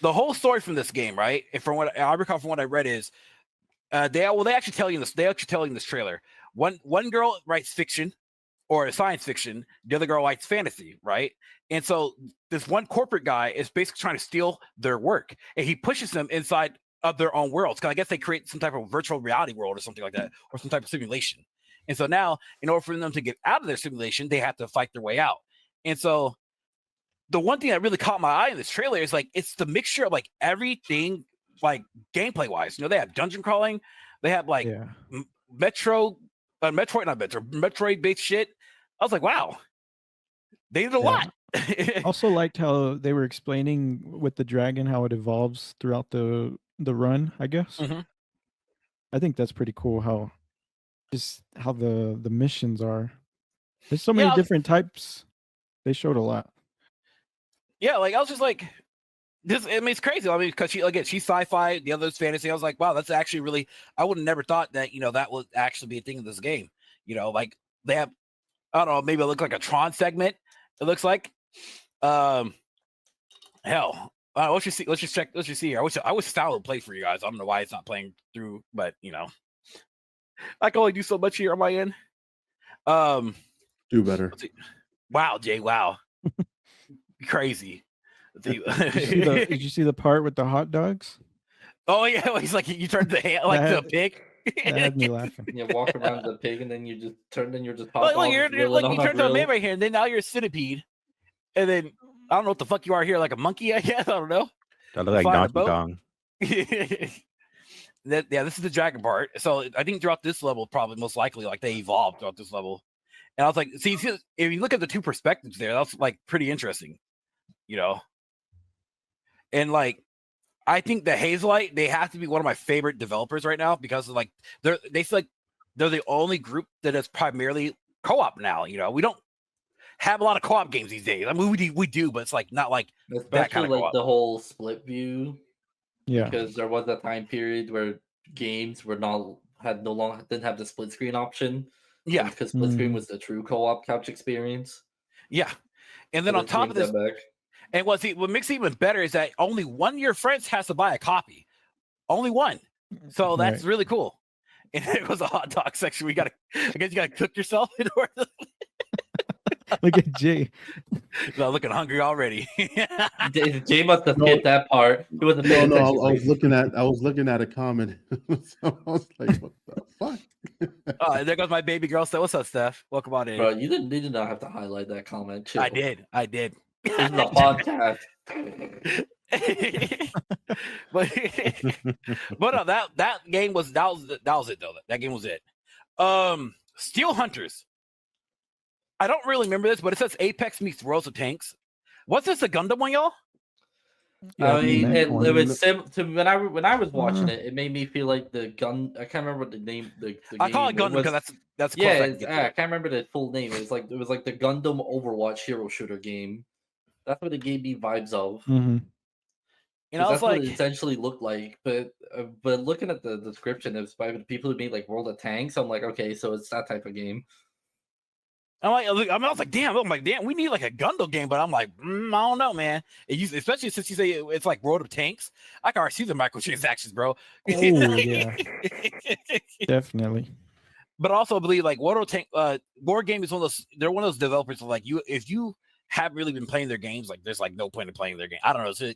the whole story from this game, right? And from what I recall from what I read is they actually tell you in this. They actually tell you in this trailer. One girl writes fiction or science fiction, the other girl writes fantasy, right? And so this one corporate guy is basically trying to steal their work, and he pushes them inside of their own worlds. Because I guess they create some type of virtual reality world or something like that, or some type of simulation. And so now, in order for them to get out of their simulation, they have to fight their way out. And so the one thing that really caught my eye in this trailer is like it's the mixture of like everything, like gameplay wise. They have dungeon crawling, they have like Metroid based shit. I was like, wow, they did a lot. Also liked how they were explaining with the dragon how it evolves throughout the run, I guess. Mm-hmm. I think that's pretty cool how the missions are. There's so many different types. They showed a lot. Yeah, like I was just like, this. I mean, it's crazy. I mean, because she's sci-fi, the other's fantasy. I was like, wow, that's actually really. I would have never thought that that would actually be a thing in this game. Like they have, I don't know, maybe it looked like a Tron segment. It looks like, hell. Let's just see. Let's just check. Let's just see here. I wish Style would play for you guys. I don't know why it's not playing through, but I can only do so much here on my end. Do better. let's see. Wow, Jay, wow. Crazy. Did you see the part with the hot dogs? Oh yeah, he's like you turned the hand like the That- pig. That had me laughing. You walk around the pig, and then you just turn. Then you're just Look, hot you're grilling like on you a turned to a man grill. right here, and then now you're a centipede, and then I don't know what the fuck you are here, like a monkey, I guess. I don't know. That look like Flying a Donkey boat? Kong. Yeah, this is the dragon part. So I think throughout this level, probably most likely, like they evolved throughout this level. And I was like, see, if you look at the two perspectives there, that's like pretty interesting, you know. And like, I think the Hazelight, they have to be one of my favorite developers right now because of, like they're the only group that is primarily co-op now. You know, we don't have a lot of co-op games these days. I mean, we do, but it's like not like Especially that kind of like co-op. the whole split view, Yeah. because there was a time period where games were didn't have the split screen option. Yeah, because split screen Mhm. was the true co-op couch experience. yeah. And then So on this top of brings this, that back. and what makes it even better is that only one of your friends has to buy a copy. Only one. So that's Right. really cool. And it was a hot dog section. I guess you gotta cook yourself in order. Look at Jay. No, looking hungry already. Jay must have No. skipped that part. He wasn't No, paying no, attention. I was looking at a comment. So I was like, what the fuck? Oh, and there goes my baby girl. So what's up, Steph? Welcome on in. Bro, you did not have to highlight that comment. Chill. I did. This is a podcast. but no, that game was that was it though. That game was it. Steel Hunters. I don't really remember this, but it says Apex meets Worlds of Tanks. What's this, a Gundam one, y'all? Yeah, I mean, that it one. was to when I was watching it. It made me feel like the gun. I can't remember what the name. The I call it game Gundam was. because that's Yeah, close I can get to I it. can't remember the full name. It was like the Gundam Overwatch hero shooter game. That's what it gave me vibes of. Mhm. And I was That's what it like, essentially looked like. But looking at the description, it was by the people who made like World of Tanks. I'm like, okay, so it's that type of game. I was like, damn. I'm like, damn. We need like a Gundam game, but I'm like, I don't know, man. Especially since you say it's like World of Tanks, I can already see the microtransactions, bro. Oh yeah, definitely. But I also believe like World of Tank, Board Game is one of those. They're one of those developers. Like if you haven't really been playing their games, like there's like no point in playing their game. I don't know.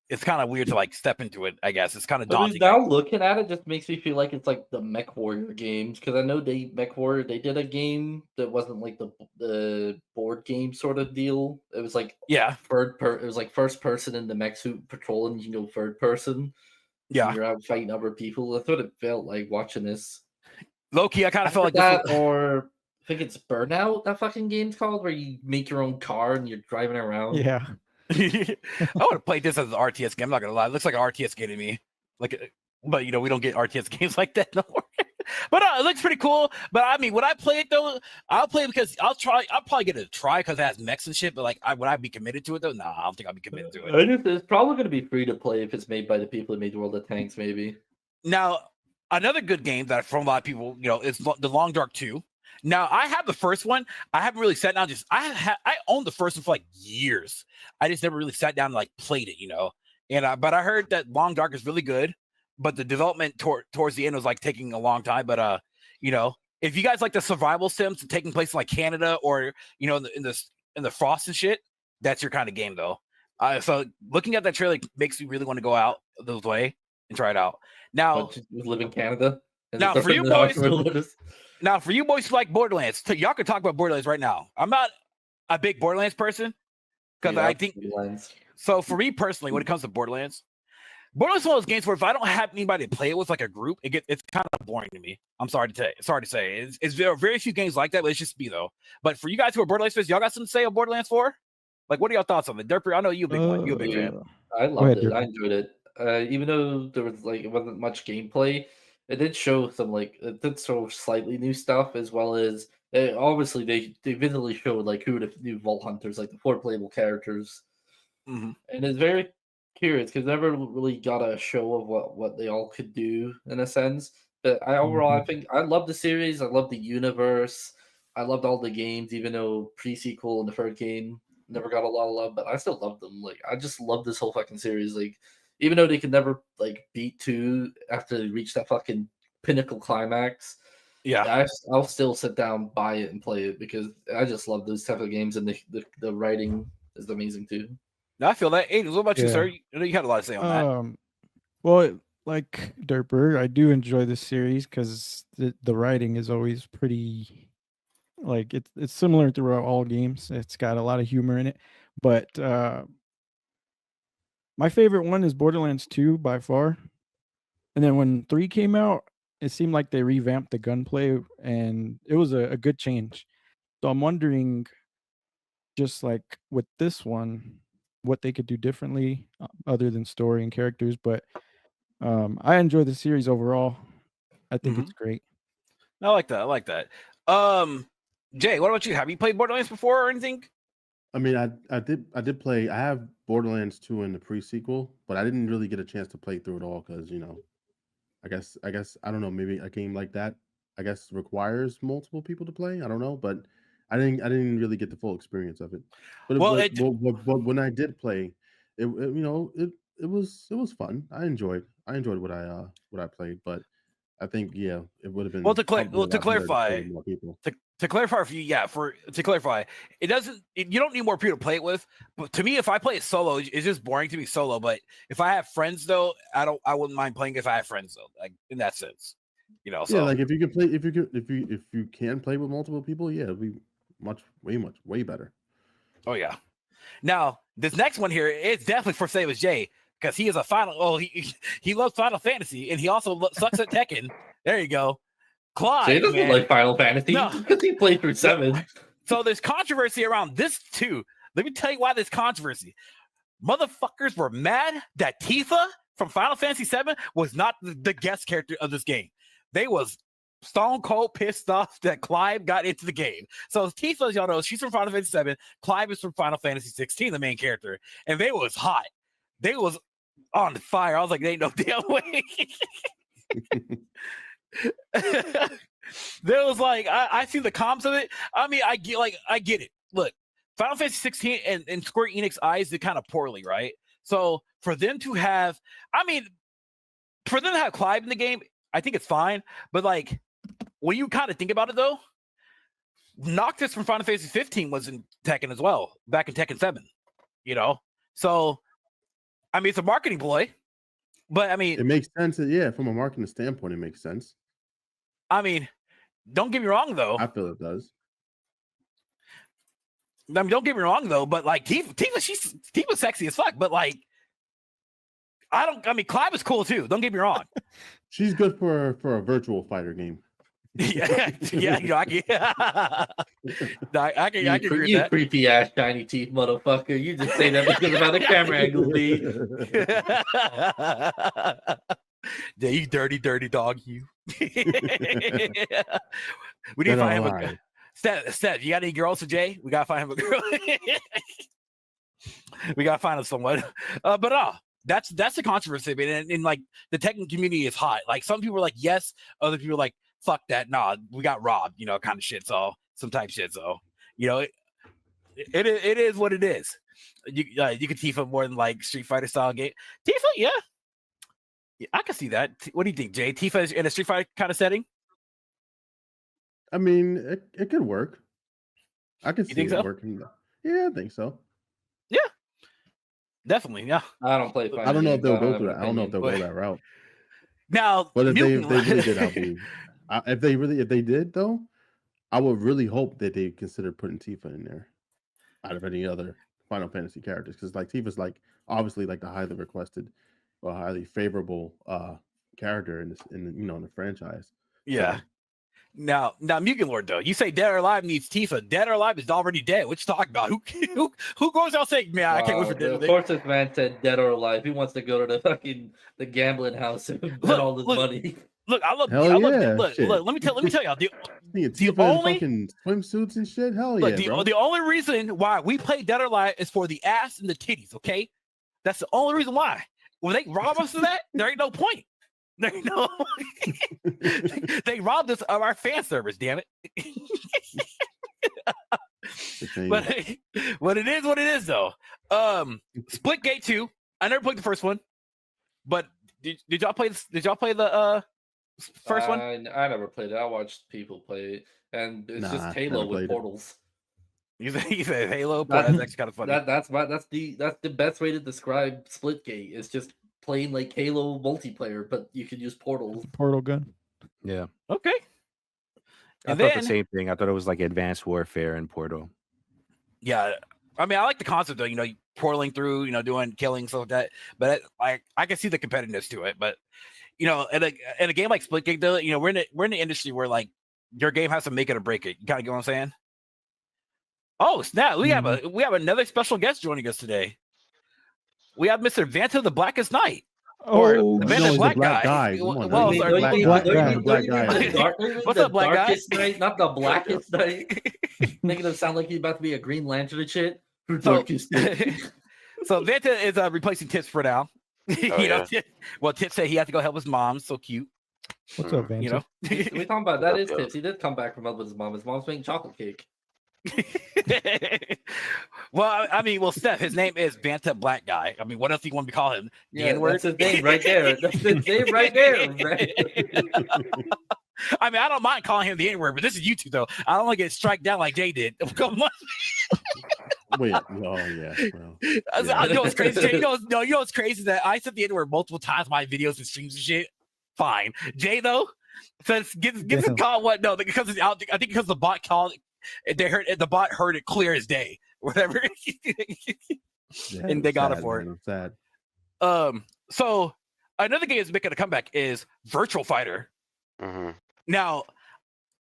It's kind of weird to like step into it. I guess it's kind of daunting. Now looking at it, just makes me feel like it's like the Mech Warrior games, because I know Mech Warrior they did a game that wasn't like the board game sort of deal. It was like Yeah, it was like first person in the mech suit patrolling. You can go third person. yeah. And you're out fighting other people. That's what it felt like watching this. Low-key, I kind of felt like that, this was, or I think it's Burnout. That fucking game's called, where you make your own car and you're driving around. Yeah. I would have played this as an RTS game. I'm not gonna lie. It looks like an RTS game to me. Like, but we don't get RTS games like that no more. But it looks pretty cool. But I mean, would I play it though? I'll play it because I'll probably get a try because it has mechs and shit. But like, would I be committed to it though? Nah, I don't think I'll be committed to it. It's probably going to be free to play if it's made by the people who made World of Tanks, maybe. Now, another good game that from a lot of people, is the Long Dark 2. Now, I have the first one. I haven't really sat down. I owned the first one for like years. I just never really sat down and like played it, And but I heard that Long Dark is really good, but the development towards the end was like taking a long time. But if you guys like the survival sims taking place in like Canada or in the frost and shit, that's your kind of game though. So looking at that trailer makes me really want to go out those way and try it out. Now, live in Canada. Now for you boys who like Borderlands, y'all can talk about Borderlands right now. I'm not a big Borderlands person because I think so. For me personally, when it comes to Borderlands is one of those games where if I don't have anybody to play it with, like a group, it's kind of boring to me. I'm sorry to say. There are very few games like that, but it's just me though. But for you guys who are Borderlands fans, y'all got something to say on Borderlands 4? Like, what are y'all thoughts on it? Derper, I know you a big one. You a big fan. I loved it. I enjoyed it. Even though there was it wasn't much gameplay, it did show slightly new stuff, as well as obviously they visually showed like who the new Vault Hunters, like the 4 playable characters. Mm-hmm. And it's very curious because never really got a show of what they all could do in a sense. But I think I love the series. I love the universe. I loved all the games, even though pre-sequel and the third game never got a lot of love, but I still love them. Like, I just love this whole fucking series. Like, even though they could never like beat 2 after they reach that fucking pinnacle climax, Yeah. I'll still sit down, buy it, and play it because I just love those type of games, and the writing is amazing too. No, I feel that. Hey, what about you, Yeah. sir? I know you had a lot to say on that. Well, like Derper, I do enjoy this series because the writing is always pretty, like it's similar throughout all games. It's got a lot of humor in it, but my favorite one is Borderlands 2 by far. And then when 3 came out, it seemed like they revamped the gunplay, and it was a good change. So I'm wondering, just like with this one, what they could do differently other than story and characters. But I enjoy the series overall. I think it's great. I like that. I like that. Jay, what about you? Have you played Borderlands before or anything? I mean, I did play. I have Borderlands 2 in the pre-sequel, but I didn't really get a chance to play through it all because I guess I don't know. Maybe a game like that I guess requires multiple people to play. I don't know, but I didn't really get the full experience of it. But Well, but when I did play, it was fun. I enjoyed what I played, but I think it would have been to probably a lot better clarify, play with more people. to clarify for you, to clarify, it doesn't. You don't need more people to play it with. But to me, if I play it solo, it's just boring to be solo. But if I have friends, though, I wouldn't mind playing if I have friends, though. Like in that sense, So Yeah, like if you can play, if you can play with multiple people, yeah, it'd be way better. Oh yeah. Now this next one here is definitely for Save as Jay because he is a final. Oh, he loves Final Fantasy and he also sucks at Tekken. There you go, Clyde. Jay doesn't like Final Fantasy because he played through 7. So there's controversy around this too. Let me tell you why there's controversy. Motherfuckers were mad that Tifa from Final Fantasy 7 was not the guest character of this game. They was stone cold pissed off that Clive got into the game. So Tifa, as y'all know, she's from Final Fantasy 7. Clive is from Final Fantasy 16, the main character. And they was hot. They was on fire. I was like, they ain't no damn way. There was like, I see the comps of it. I mean, I get it. Look, Final Fantasy 16 and Square Enix eyes did kind of poorly, right? So for them to have Clive in the game, I think it's fine. But like, when you kind of think about it, though, Noctis from Final Fantasy 15 was in Tekken as well, back in Tekken 7. So I mean, it's a marketing ploy, but I mean, it makes sense. From a marketing standpoint, it makes sense. I mean, don't get me wrong, though. I feel it does. I mean, don't get me wrong, though. But like Tifa's sexy as fuck. But like, Clive is cool too. Don't get me wrong. She's good for a virtual fighter game. I can agree with you that. Creepy ass shiny teeth motherfucker. You just say that because of how the camera angle be. Yeah, you dirty dog, you. We need to find him a Seth, you got any girls for Jay? We gotta find him a girl. We gotta find him someone. But that's the controversy, man. And like the Tekken community is hot. Like some people are like yes, other people are like fuck that. Nah, we got robbed, kind of shit. So some type shit. So it is what it is. You can Tifa more than like Street Fighter style game. Tifa, yeah, I can see that. What do you think, Jay? Tifa is in a Street Fighter kind of setting? I mean, it could work. I can see it working. Yeah, I think so. Yeah, definitely. Yeah. I don't play. I don't know if they'll go through that. I don't know if they'll go that route. Now, but if they really did, if they did though, I would really hope that they consider putting Tifa in there out of any other Final Fantasy characters, because like Tifa's like obviously like the highly requested or highly favorable character in the franchise. Yeah. So. Now, Mugen Lord, though, you say Dead or Alive needs Tifa. Dead or Alive is already dead. What you talking about? Who goes out saying, man, I can't wait for Dead? Of course, this man said Dead or Alive. He wants to go to the gambling house and bet all his money. Look, I love. Look, let me tell y'all. The only fucking swimsuits and shit. Hell yeah, bro. The only reason why we play Dead or Alive is for the ass and the titties. Okay, that's the only reason why. When they rob us of that, there ain't no point. They robbed us of our fan service, damn it. But it is what it is, though. Splitgate 2. I never played the first one, but did y'all play the first one? I never played it. I watched people play it, and it's just Nah, Halo never with played it. portals. You said Halo. That- That's actually kind of funny. That's the best way to describe Splitgate. It's just playing like Halo multiplayer, but you can use portals. Portal gun. Yeah. Okay. I And thought then, the same thing. I thought it was like Advanced Warfare and Portal. yeah, I mean, I like the concept though. Portaling through, doing killing stuff like that. But I can see the competitiveness to it. But in a game like Splitgate, though, we're in the industry where like your game has to make it or break it. You kind of get what I'm saying? Oh snap! We have another special guest joining us today. We have Mr. Vanta the Blackest Knight. Or Oh, the No, Vanta he's a Black black guy. guy. Come on, Well, he's a sorry, black black guy. guy. He's a black guy. What's up, black guy? Darkest Knight, not the Blackest Knight. Making him sound like he's about to be a Green Lantern and shit. So, Darkest Knight. so Vanta is replacing Tips for now. yeah. Well, Tips said he had to go help his mom. So cute. What's up, Vance? We talking about that is Yeah. Tips. He did come back from helping his mom. His mom's making chocolate cake. Well, Steph, his name is Vanta Black Guy. I mean, what else do you want me to call him? The Yeah, N-word? that's his name right there. That's his name right there. Right? I mean, I don't mind calling him the N-word, but this is YouTube though. I don't want to get strike down like Jay did. Come on. Wait, oh yeah. Well, I know it's crazy. Jay, you know what's crazy is that I said the N-word multiple times in my videos and streams and shit. Fine. Jay though says gives a call what? No, because it's out. I think because the bot called. The bot heard it clear as day, whatever, yeah, and they got it sad, for man, it. I'm sad. So another game that's making a comeback is Virtual Fighter. Mm-hmm. Now,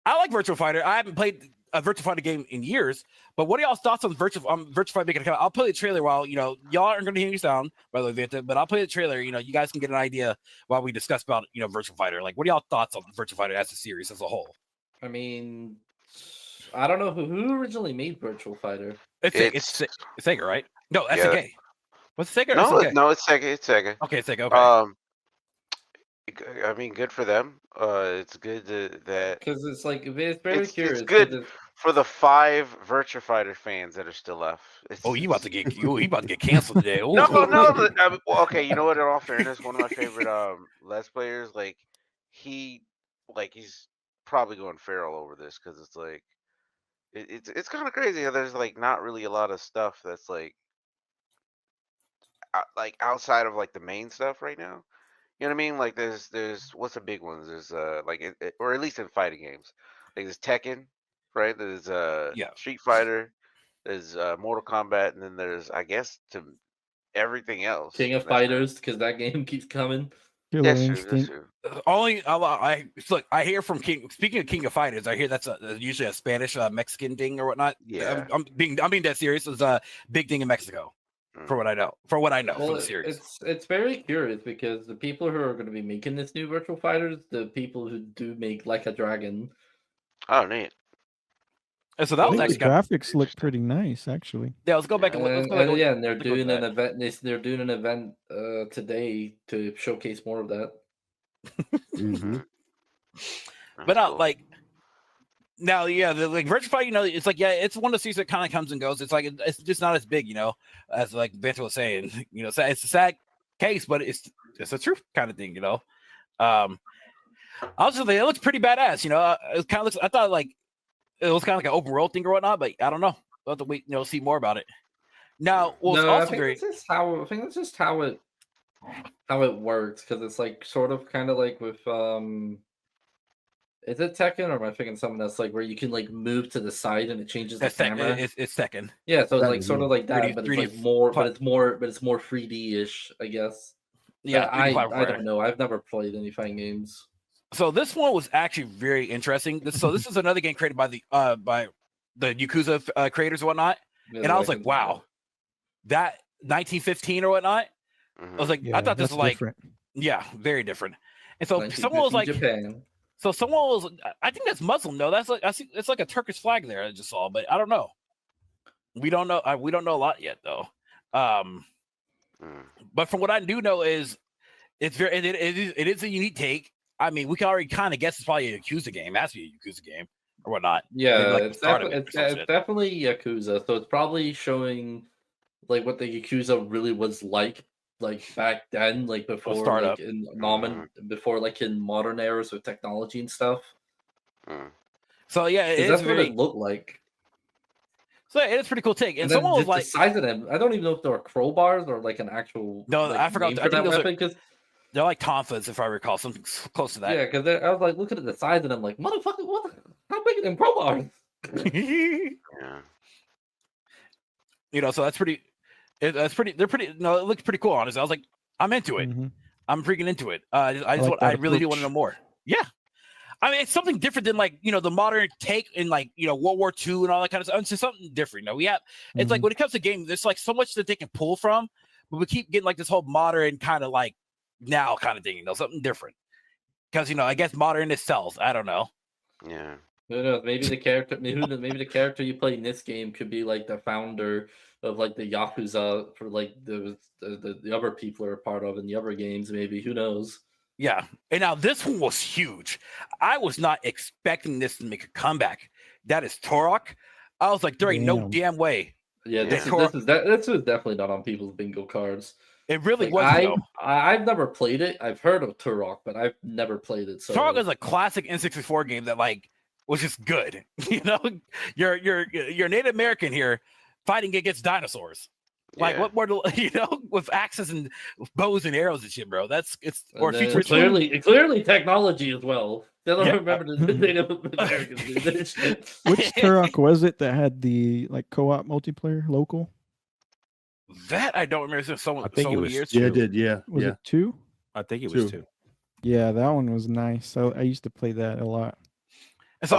I like Virtual Fighter. I haven't played a Virtual Fighter game in years, but what are y'all's thoughts on Virtual Fighter making a comeback? I'll play the trailer while y'all aren't going to hear me sound, by the way, Vanta, but I'll play the trailer. You guys can get an idea while we discuss about Virtual Fighter. Like, what are y'all thoughts on Virtual Fighter as a series as a whole? I mean, I don't know who originally made Virtual Fighter. It's Sega, right? No, SNK. What's Sega? No, SNK? no, it's Sega. It's Sega. Okay, it's Sega. Okay. I mean, good for them. It's good that Because it's like, it's very it's curious. good for the 5 Virtua Fighter fans that are still left. You about to get canceled today? Ooh. No. Well, okay, you know what? In all fairness, one of my favorite Let's Players, he's probably going feral over this because it's like it's kind of crazy how there's not really a lot of stuff that's outside of the main stuff right now. You know what I mean? Like there's what's the big ones? There's or at least in fighting games, there's Tekken, right? There's Street Fighter, there's Mortal Kombat, and then there's I guess to everything else. King of Fighters, because that game keeps coming. Killer That's true. Instinct. I hear from King. Speaking of King of Fighters, I hear that's usually a Spanish Mexican thing or whatnot. Yeah. I'm being dead serious. It's a big thing in Mexico, for what I know. From the series. It's very curious because the people who are going to be making this new Virtual Fighters, the people who do make Like a Dragon. Oh, neat. And so that I was think actually the graphics look pretty nice, actually. yeah. Let's go back and let's go back. Yeah, and they're take a look doing at an event. They're doing an event today to showcase more of that. Mm-hmm. But not like now, yeah, the Virtual Fighter, it's it's one of the series that kind of comes and goes. It's it's just not as big, as like Vanta was saying. It's a sad case, but it's a truth kind of thing, Also, it looks pretty badass, It kind of looks. I thought it was kind of like an open world thing or whatnot, but I don't know. We'll have to wait, see more about it. Now, what's I also think very that's just how it works, because it's sort of kind of like with is it Tekken or am I thinking something that's where you can move to the side and it changes the camera? it's second. Yeah, so That it's sort of like that, 3D but 3D it's more 3D-ish, I guess. Yeah, But I 3D platformer. don't know. I've never played any fighting games. So this one was actually very interesting. This is another game created by the Yakuza creators and whatnot. Yeah, And I was like, wow, that 1915 or whatnot. Mhm. I was like, Yeah, I thought this that's was different. yeah, very different. And so someone was like, Japan. so someone was, I think that's Muslim. No, that's I see, it's like a Turkish flag there. I just saw, but I don't know. We don't know. We don't know a lot yet, though. But from what I do know is, it is a unique take. I mean, we can already kind of guess it's probably a Yakuza game. It has to be a Yakuza game or whatnot. Yeah, Maybe, it's, the start of defi- it or it's, some it's shit. definitely Yakuza. So it's probably showing what the Yakuza really was like like back then, like before startup. like before like in modern eras with technology and stuff. So yeah, that's what it looked like. So it's pretty cool take. And then someone was just like, the size of them. I don't even know if they were crowbars or like an actual. No, like, I forgot. name I for think that those weapon because they're like tonfas, if I recall, something close to that. yeah, because I was like looking at the size of them, like motherfucker, what? How big are them crowbars? Yeah. You know, so that's pretty. That's pretty. They're pretty. No, it looks pretty cool. Honestly, I was like, I'm into it. I'm freaking into it. I really do want to know more. Yeah. I mean, it's something different than like, you know, the modern take in like, you know, World War II and all that kind of stuff. It's just something different. You know, we have, it's like when it comes to games, there's like so much that they can pull from, but we keep getting like this whole modern kind of like now kind of thing, you know, something different. Because, you know, I guess modern it sells. I don't know. Yeah. Who knows? Maybe the character, maybe the character you play in this game could be like the founder of like the Yakuza for like the other people are a part of in the other games. Maybe, who knows? Yeah. And now this one was huge. I was not expecting this to make a comeback. That is Turok. I was like, there ain't no damn way. Yeah, this was definitely not on people's bingo cards. It really like, wasn't. I've never played it. I've heard of Turok, but I've never played it. So Turok is a classic N64 game that like was just good. You know, you're Native American here fighting against dinosaurs. Like what more do you know with axes and bows and arrows and shit, bro? Clearly technology as well. I don't remember the Native Americans. Which Turok was it that had the like co-op multiplayer local? That I don't remember. I think it was years. Yeah, it did. Yeah. Was it 2? I think it was 2. Yeah, that one was nice. So I used to play that a lot. And so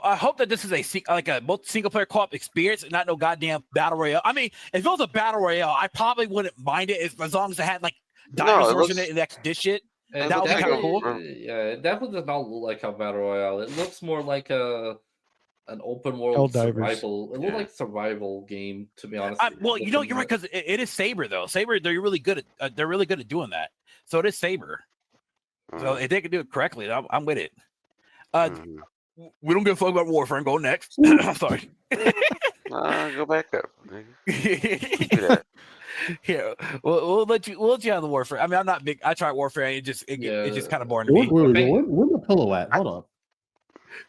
I hope that this is a single player co-op experience and not no goddamn battle royale. I mean, if it was a battle royale, I probably wouldn't mind it as long as it had like dinosaurs in it and that shit. That would be kind of cool. Yeah, it definitely does not look like a battle royale. It looks more like an open world survival. It looks like a survival game, to be honest. Well, you know, you're right because it is Saber though. Saber, they're really good at doing that. So it is Saber. So if they can do it correctly, I'm with it. We don't give a fuck about Warframe. Go next. I'm sorry. Go back up. Yeah, we'll let you have the Warframe. I mean, I'm not big. I tried Warframe. It's just kind of boring to me. Where's the pillow at? Hold up.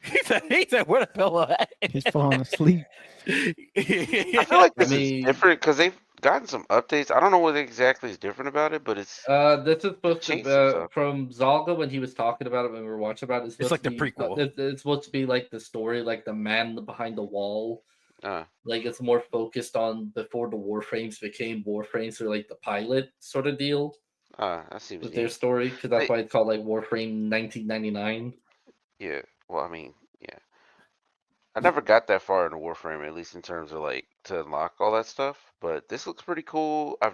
He said, where the pillow at? He's falling asleep. I feel like this is different because they've gotten some updates. I don't know what exactly is different about it, but it's this is supposed to from Zalga when he was talking about it when we were watching about it. It's like the prequel. It's supposed to be like the story, like the man behind the wall. Like it's more focused on before the Warframes became Warframes, or like the pilot sort of deal. That seems with their story, because that's why it's called like Warframe 1999. Yeah, well, I mean, yeah, I never got that far into Warframe, at least in terms of like to unlock all that stuff. But this looks pretty cool. I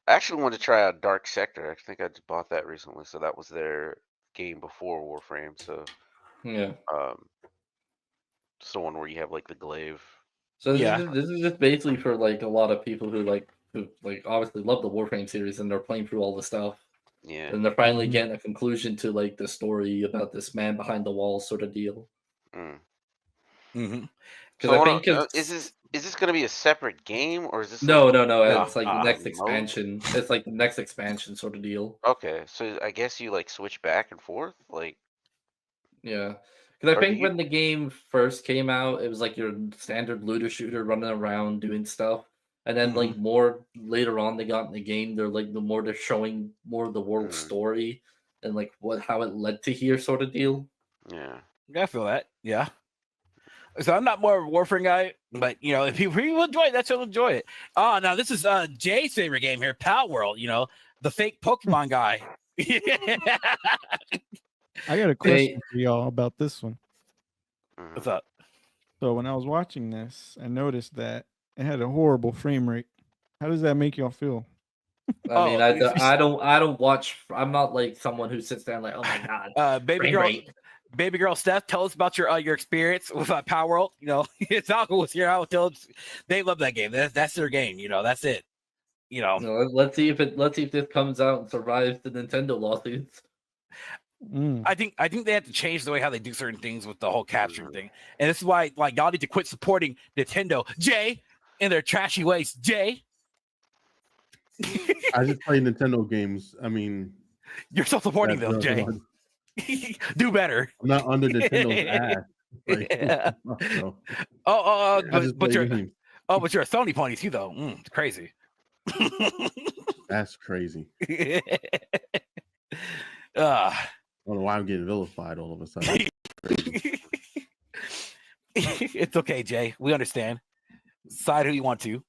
actually wanted to try out Dark Sector. I think I just bought that recently, so that was their game before Warframe. So yeah, it's the one where you have like the glaive. So this is just basically for like a lot of people who obviously love the Warframe series and they're playing through all the stuff. Yeah, and they're finally getting a conclusion to like the story about this man behind the wall sort of deal. Mm-hmm. So I think is this going to be a separate game, or is this no? It's like the next expansion. It's like the next expansion sort of deal. Okay, so I guess you like switch back and forth, like. Yeah, because I think when the game first came out, it was like your standard looter shooter running around doing stuff. And then like more later on they got in the game, they're showing more of the world story and like how it led to here sort of deal. Yeah. I feel that. Yeah. So I'm not more of a Warframe guy, but you know, if people enjoy it, that's he'll enjoy it. Now this is Jay's favorite game here, Pal World, you know, the fake Pokemon guy. I got a question for y'all about this one. What's up? So when I was watching this, I noticed that it had a horrible frame rate. How does that make y'all feel? I mean, I don't watch. I'm not like someone who sits there and like, oh my god, baby girl Steph, tell us about your experience with Power World. You know, Falco was here. I will tell. They love that game. That's their game. You know, that's it. You know, let's see if this comes out and survives the Nintendo lawsuits. I think they have to change the way how they do certain things with the whole capturing thing, and this is why like y'all need to quit supporting Nintendo, Jay, in their trashy ways, Jay. I just play Nintendo games. I mean, you're still supporting that's them, Jay. Do better. I'm not under Nintendo's ass. Like, Yeah. no. Oh, I just but play you're games. but you're a Sony pony too, though. It's crazy. That's crazy. I don't know why I'm getting vilified all of a sudden. It's okay, Jay. We understand. Side who you want to.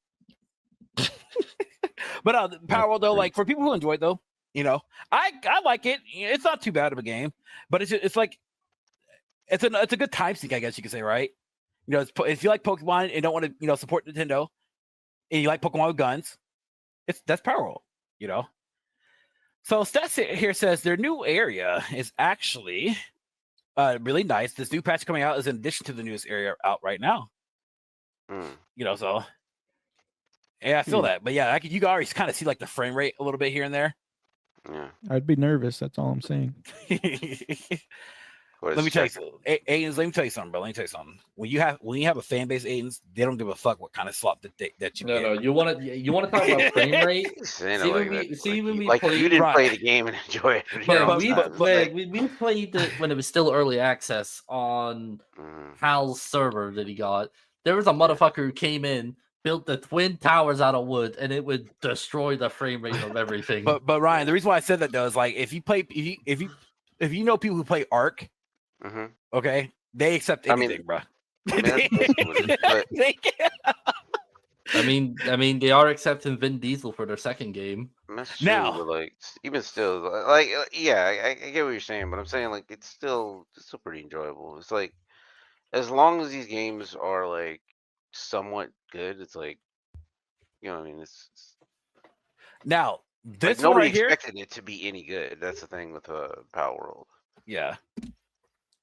But Power World, though, like for people who enjoy it, though, you know, I like it. It's not too bad of a game, but it's like it's a good time sink, I guess you could say, right? You know, if you like Pokemon and don't want to, support Nintendo, and you like Pokemon with guns, that's Power World, you know. So Stats here says their new area is actually really nice. This new patch coming out is in addition to the newest area out right now. You know, so yeah, I feel that. But yeah, you can already kind of see like the frame rate a little bit here and there. Yeah. I'd be nervous. That's all I'm saying. Let me tell you something, Aidens. Let me tell you something, bro. Let me tell you something. When you have a fan base, Aidens, they don't give a fuck what kind of slop that you get. No, you want to talk about frame rate? When we like played, you didn't play the game and enjoy it. We played it when it was still early access on Hal's server that he got. There was a motherfucker who came in, built the twin towers out of wood, and it would destroy the frame rate of everything. But Ryan, the reason why I said that though is like if you know people who play Ark, okay, they accept anything, bro. I mean, they are accepting Vin Diesel for their second game. That's true, now, but like, even still, like, yeah, I get what you're saying, but I'm saying like it's still pretty enjoyable. It's like as long as these games are like somewhat good, it's like, you know what I mean? It's now this like, nobody right here expected it to be any good. That's the thing with Power World. Yeah.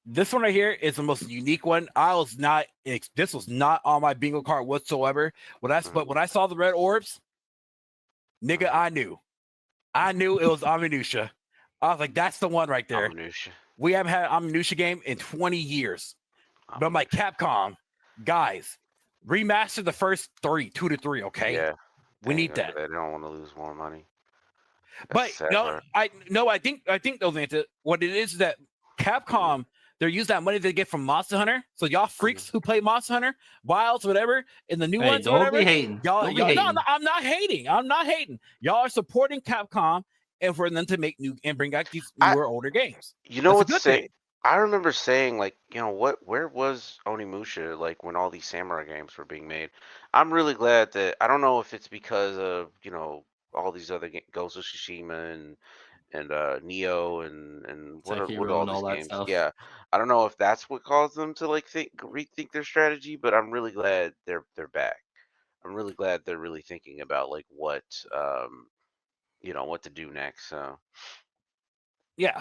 This one right here is the most unique one. This was not on my bingo card whatsoever. But when I saw the red orbs, nigga, I knew it was Aminutia. I was like, that's the one right there. Aminutia. We haven't had an Aminutia game in 20 years. But I'm like, Capcom, guys, remaster the first 2 to 3, okay? Yeah. We need that. They don't want to lose more money. That's but I think those answers. What it is that Capcom, they're using that money they get from Monster Hunter. So y'all freaks who play Monster Hunter, Wilds, whatever, and the new ones, don't whatever. Be hating. No, I'm not hating. Y'all are supporting Capcom, and for them to bring out these newer, older games. You know what's saying? I remember saying, like, you know what? Where was Onimusha like when all these samurai games were being made? I'm really glad that I don't know if it's because of all these other Ghost of Tsushima and Neo and what are all these games? Stuff. Yeah, I don't know if that's what caused them to like rethink their strategy, but I'm really glad they're back. I'm really glad they're really thinking about like what what to do next. So yeah,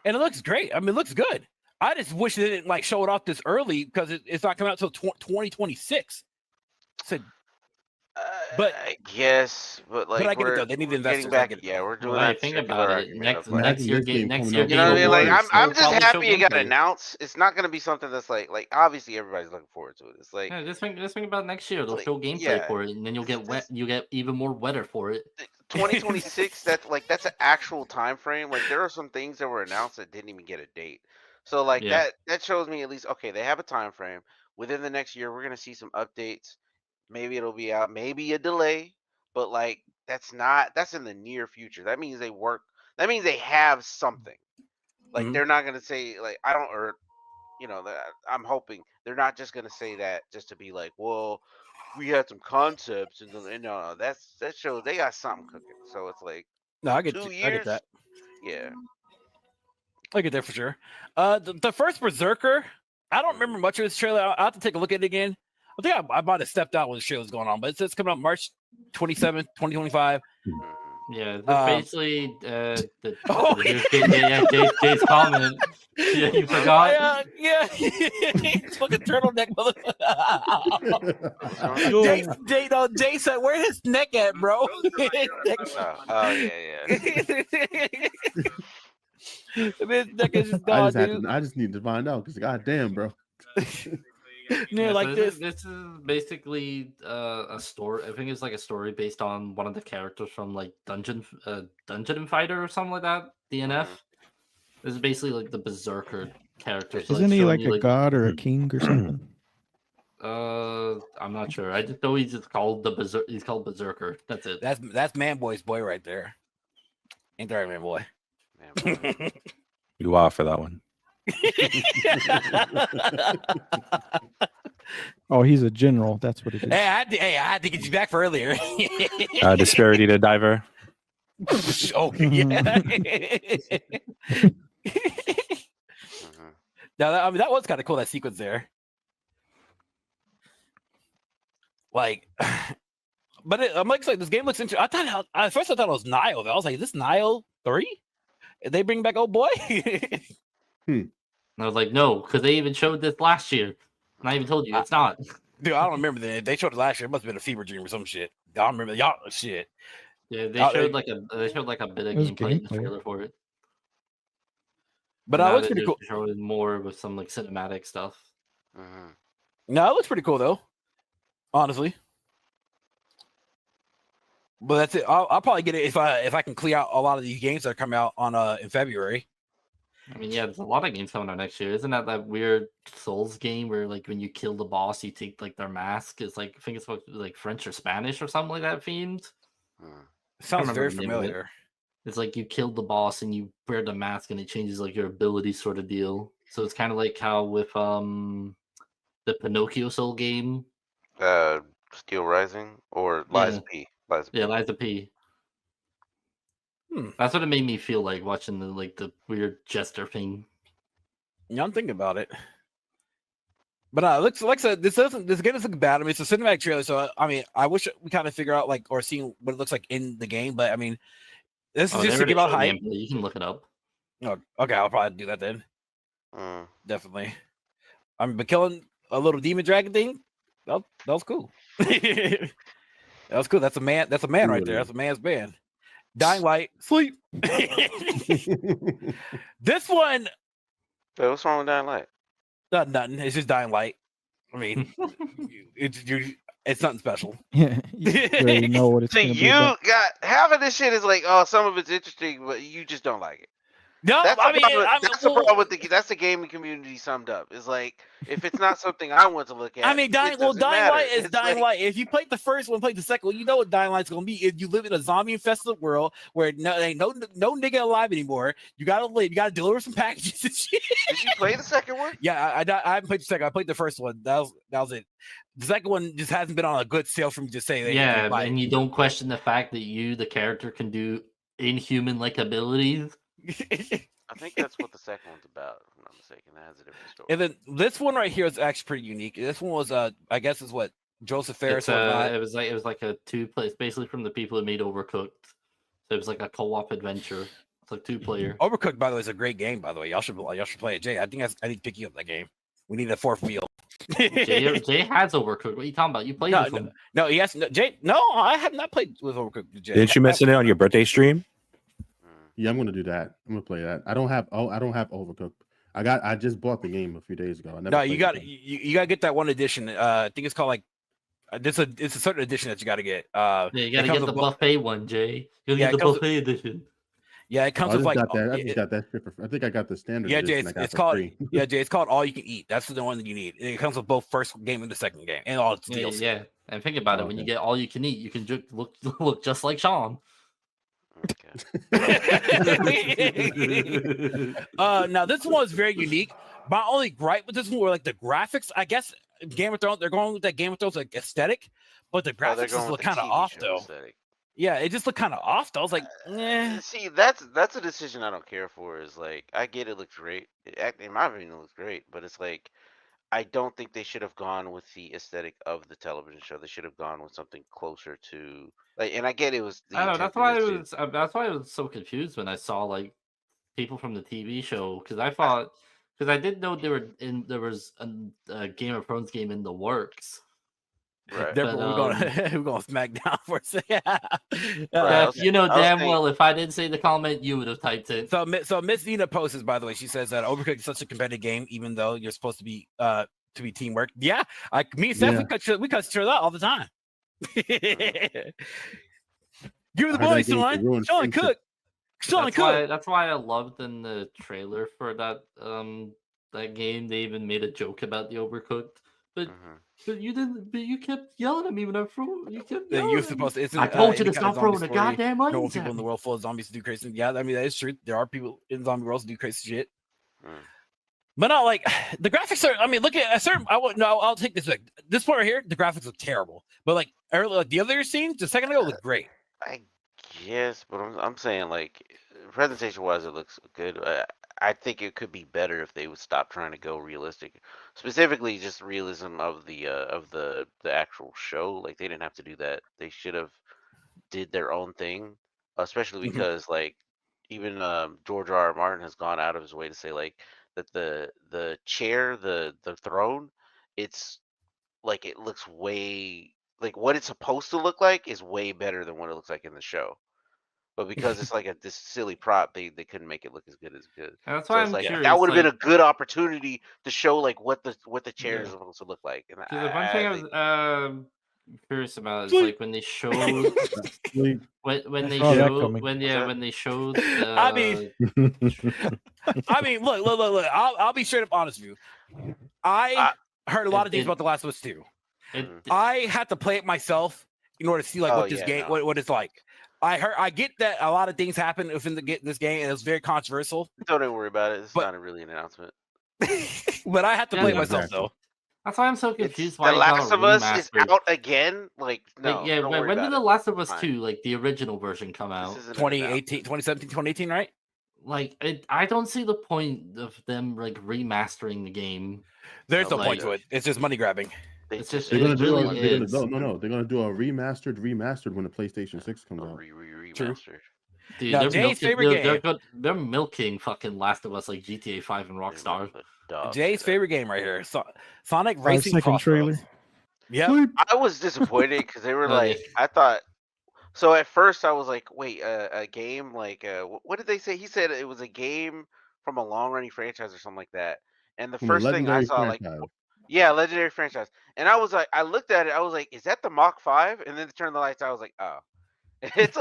and it looks great. I mean, it looks good. I just wish they didn't like show it off this early because it's not coming out until 2026. So, but I guess, but I get it though. They need to invest back. Yeah, we're doing that. Think about it. Next year game. You know what I mean? Like, I'm just happy it got announced. It's not going to be something that's like obviously everybody's looking forward to it. It's like just think about next year. They'll show gameplay for it, and then you'll get wet. You get even more wetter for it. 2026. That's an actual time frame. Like there are some things that were announced that didn't even get a date. So like that shows me at least okay, they have a time frame. Within the next year, we're gonna see some updates. Maybe it'll be out, maybe a delay, but like that's in the near future. That means they have something. Like they're not gonna say like I'm hoping they're not just gonna say that just to be like, well, we had some concepts and no, that shows they got something cooking. So it's like I get that. Yeah. I get that for sure. The first Berserker, I don't remember much of this trailer. I'll have to take a look at it again. I think I might have stepped out when the show was going on, but it says coming up March 27th, 2025. Yeah, basically, Dave's comment. Yeah, you forgot? Yeah. Fucking turtleneck motherfucker. Jay said, where's his neck at, bro? I just need to find out because goddamn, bro. Yeah, like this. This is basically a story. I think it's like a story based on one of the characters from like Dungeon and Fighter or something like that. DNF. This is basically like the Berserker characters. Isn't like, he showing like you, a god or a king or something? I'm not sure. I just know he's just called He's called Berserker. That's it. That's Man Boy's boy right there. Ain't that right, Man Boy? You are for that one. Oh, he's a general. That's what it is. Hey, I had to get you back for earlier. Disparity the Diver. Okay, yeah. Now, I mean, that was kind of cool, that sequence there. Like, but I'm like, this game looks interesting. At first I thought it was Nile. I was like, is this Nile 3? Did they bring back old boy? And I was like, no, because they even showed this last year. And I even told you it's not. Dude, I don't remember that. They showed it last year. It must have been a fever dream or some shit. I don't remember y'all shit. Yeah, they showed like a bit of gameplay in the trailer for it. But it looks pretty cool. Showing more with some like cinematic stuff. No, it looks pretty cool though. Honestly. But that's it. I'll probably get it if I can clear out a lot of these games that are coming out on in February. I mean, yeah, there's a lot of games coming out next year. Isn't that weird Souls game where like when you kill the boss, you take like their mask? It's like I think it's like French or Spanish or something like that themed. Sounds very familiar. It's like you killed the boss and you wear the mask and it changes like your ability sort of deal. So it's kind of like how with the Pinocchio Soul game. Steel Rising or Liza P. Liza P. That's what it made me feel like watching the weird jester thing. Yeah, I'm thinking about it. But it looks like this game doesn't look bad. I mean, it's a cinematic trailer, so I mean, I wish we kind of figure out like or seeing what it looks like in the game. But I mean, this is just to give out hype. You can look it up. Oh, okay, I'll probably do that then. Definitely. I mean, but killing a little demon dragon thing, that was cool. That was cool. That's a man. That's a man right there. That's a man's band. Dying Light, sleep. This one. Hey, what's wrong with Dying Light? Nothing. It's just Dying Light. I mean, it's nothing special. Yeah, you already know what it's. So you got half of this shit is like, oh, some of it's interesting, but you just don't like it. No, that's the problem with that's the gaming community summed up. Is like if it's not something I want to look at. I mean, Dying Light is Dying Light. If you played the first one, played the second one, you know what Dying Light's gonna be. If you live in a zombie infested world where ain't no nigga alive anymore, you gotta live. You gotta deliver some packages and shit. Did you play the second one? Yeah, I haven't played the second. I played the first one. That was it. The second one just hasn't been on a good sale for me to say. Yeah, and you don't question the fact that the character, can do inhuman-like abilities. I think that's what the second one's about, if I'm not mistaken. That has a different story. And then this one right here is actually pretty unique. This one was I guess is what Joseph Ferris it was like a two-player, basically from the people who made Overcooked. So it was like a co-op adventure. It's like 2-player. Overcooked, by the way, is a great game. By the way, y'all should play it. Jay, I think I need to pick you up that game. We need a fourth wheel. Jay has Overcooked. What are you talking about? You played with him. No, yes, no, Jay. No, I have not played with Overcooked. Jay. Didn't you mention it on your birthday stream? Yeah, I'm gonna do that. I'm gonna play that. I don't have Overcooked. I just bought the game a few days ago. You got to get that one edition. I think it's called like it's a certain edition that you got to get. Yeah, you got to get the buffet one, Jay. You got to get the buffet edition. Yeah, it comes with like. I just got that. I think I got the standard. Yeah, Jay, it's called. Yeah, Jay, it's called All You Can Eat. That's the one that you need. It comes with both first game and the second game, and all its DLC. Yeah, and think about it. When you get All You Can Eat, you can look just like Sean. Now this one is very unique. My only gripe with this one were like the graphics. I guess Game of Thrones, they're going with that Game of Thrones like aesthetic, but the graphics just look kind of off though. Aesthetic. Yeah, it just looked kind of off. I was like, See, that's a decision I don't care for. Is like, I get it looks great. In my opinion, it looks great, but it's like, I don't think they should have gone with the aesthetic of the television show. They should have gone with something closer to like. And I get it was. I know that's why I was so confused when I saw like people from the TV show because I didn't know there was a Game of Thrones game in the works. Right. Therefore, we're going smack down for a second. You know damn well if I didn't say the comment, you would have typed it. So Miss Nina posts, by the way, she says that Overcooked is such a competitive game, even though you're supposed to be to be teamwork. Yeah, like me and Steph, we cut each other out all the time. Give me the boys, Sean. Sean Cook. That's why I loved in the trailer for that that game. They even made a joke about the Overcooked, but you didn't. But you kept yelling at me when I threw. You kept yelling. You're supposed to. I told you to stop throwing the goddamn onions. Normal people in the world full of zombies to do crazy. Yeah, I mean that is true. There are people in zombie worlds who do crazy shit. But not like the graphics are. I mean, look at a certain. I'll take this. Like, this part right here, the graphics are terrible. But like earlier, like the other scenes, the second ago looked great. I guess, but I'm saying like presentation wise, it looks good. I think it could be better if they would stop trying to go realistic, specifically just realism of the actual show. Like they didn't have to do that. They should have did their own thing, especially because like even George R.R. Martin has gone out of his way to say like that the chair, the throne, it's like it looks way like what it's supposed to look like is way better than what it looks like in the show. But because it's like this silly prop, they couldn't make it look as good as good. And that's why I'm like curious. That would have been a good opportunity to show like what the chair is supposed to look like. And the one thing I was curious about is like when they showed when they showed. I mean, look. I'll be straight up honest with you. I heard a lot of things about The Last of Us 2. I had to play it myself in order to see like what it's like. I get that a lot of things happen within this game, and it was very controversial. Don't worry about it. It's not really an announcement. But I have to play it myself though. That's why I'm so confused. Why The Last of Us is out again? Like, no. Like, when did The Last of Us 2, like the original version, come out? 2017, 2018, right? Like, I don't see the point of them like remastering the game. There's no point to it. It's just money grabbing. It's just they're gonna do They're gonna do a remastered when the PlayStation 6 comes out. True. Dude, now, Jay's favorite game. They're milking fucking Last of Us like GTA 5 and Rockstar. Jay's favorite game right here. Sonic Racing trailer. Yeah. I was disappointed because they were like, I thought. So at first I was like, wait, a game like what did they say? He said it was a game from a long-running franchise or something like that. And the first thing I saw, legendary franchise. And I was like, I looked at it, I was like, is that the Mach 5? And then to turn the lights out, I was like, oh. It's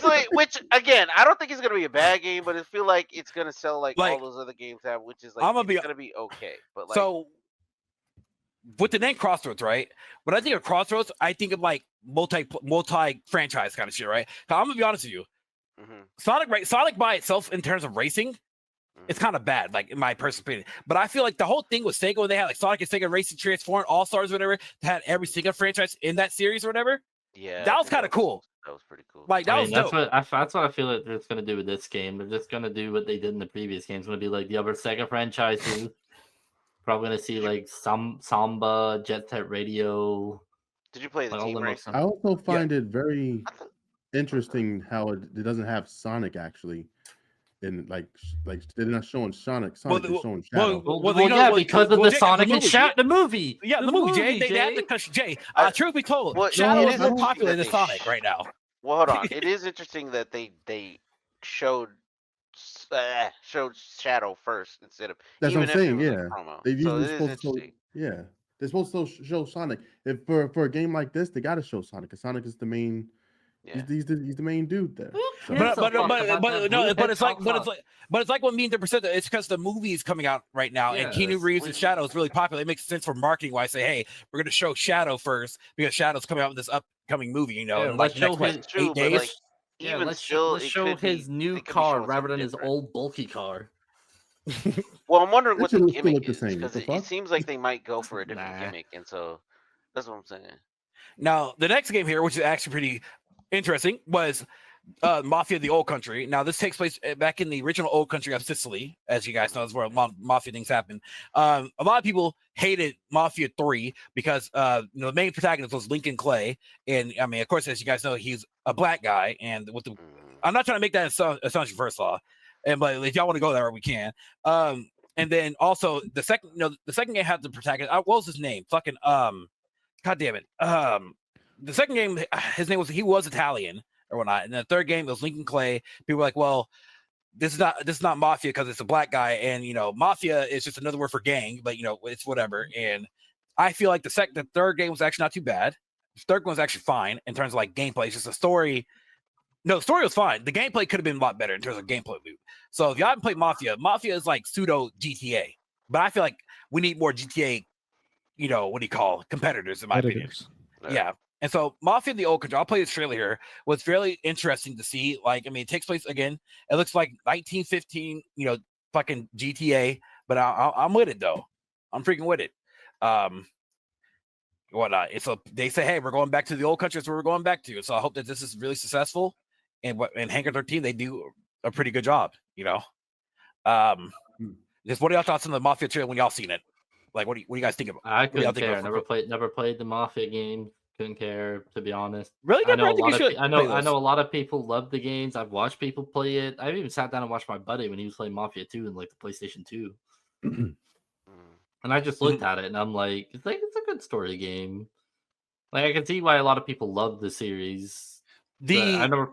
like, which again, I don't think it's gonna be a bad game, but I feel like it's gonna sell like all those other games have, which is like it's gonna be okay. But like, so with the name Crossroads, right? When I think of Crossroads, I think of like multi franchise kind of shit, right? I'm gonna be honest with you. Sonic by itself in terms of racing, it's kind of bad, like in my personal opinion. But I feel like the whole thing with Sega, when they had like Sonic and Sega Racing Transform, All Stars, whatever, had every single franchise in that series or whatever. Yeah, that was kind of cool. That was pretty cool. Like that's what I feel like they're gonna do with this game. They're just gonna do what they did in the previous games. It's gonna be like the other Sega franchises. Probably gonna see like Samba, Jet Set Radio. Did you play the team race? I also find it very interesting how it doesn't have Sonic actually. And like they're not showing Sonic. Sonic is showing Shadow. Because of the Sonic and Shadow, the movie. Yeah, the movie. Jay, they have to touch Jay. Truth be told, Shadow is more popular than Sonic right now. Well, hold on. It is interesting that they showed Shadow first instead of. That's what I'm saying. Yeah, they usually they're supposed to show Sonic. If for a game like this, they got to show Sonic because Sonic is the main. Yeah. He's the main dude there. So. But it's like what me and the said. It's because the movie is coming out right now, and Keanu Reeves and Shadow is really popular. It makes sense for marketing wise. Say, hey, we're going to show Shadow first because Shadow's coming out with this upcoming movie. You know, let's show next 8 days. Let's show his new car rather than his old bulky car. Well, I'm wondering what the gimmick is because it seems like they might go for a different gimmick, and so that's what I'm saying. Now, the next game here, which is actually pretty interesting, was Mafia: The Old Country. Now, this takes place back in the original Old Country of Sicily, as you guys know, is where Mafia things happen. A lot of people hated Mafia 3 because the main protagonist was Lincoln Clay, and I mean, of course, as you guys know, he's a black guy. And I'm not trying to make that assumption first law, but if y'all want to go there, we can. And then also the second game had the protagonist. What was his name? Fucking God damn it. The second game, his name was Italian or whatnot, and the third game was Lincoln Clay. People were like, well, this is not Mafia because it's a black guy, and Mafia is just another word for gang, but it's whatever. And I feel like the third game was actually not too bad. The third one was actually fine in terms of like gameplay. It's just the story. No, the story was fine. The gameplay could have been a lot better in terms of gameplay loop. So if y'all haven't played Mafia is like pseudo GTA. But I feel like we need more GTA, what do you call it? Competitors, in my opinion. Yeah. And so Mafia the Old Country, I'll play this trailer here, was fairly interesting to see. Like, I mean, it takes place again. It looks like 1915, fucking GTA, but I'm with it though. I'm freaking with it. Whatnot. And so they say, hey, we're going back to the old country. That's where we're going back to. So I hope that this is really successful. And Hangar 13, they do a pretty good job, Just what are y'all thoughts on the Mafia trailer when y'all seen it? Like, what do you guys think about? I couldn't care. Never played the Mafia game. Couldn't care, to be honest. Really? I know a lot of people love the games. I've watched people play it. I've even sat down and watched my buddy when he was playing Mafia 2 in like the PlayStation 2. And I just looked at it and I'm like, it's a good story game. Like I can see why a lot of people love the series. I've never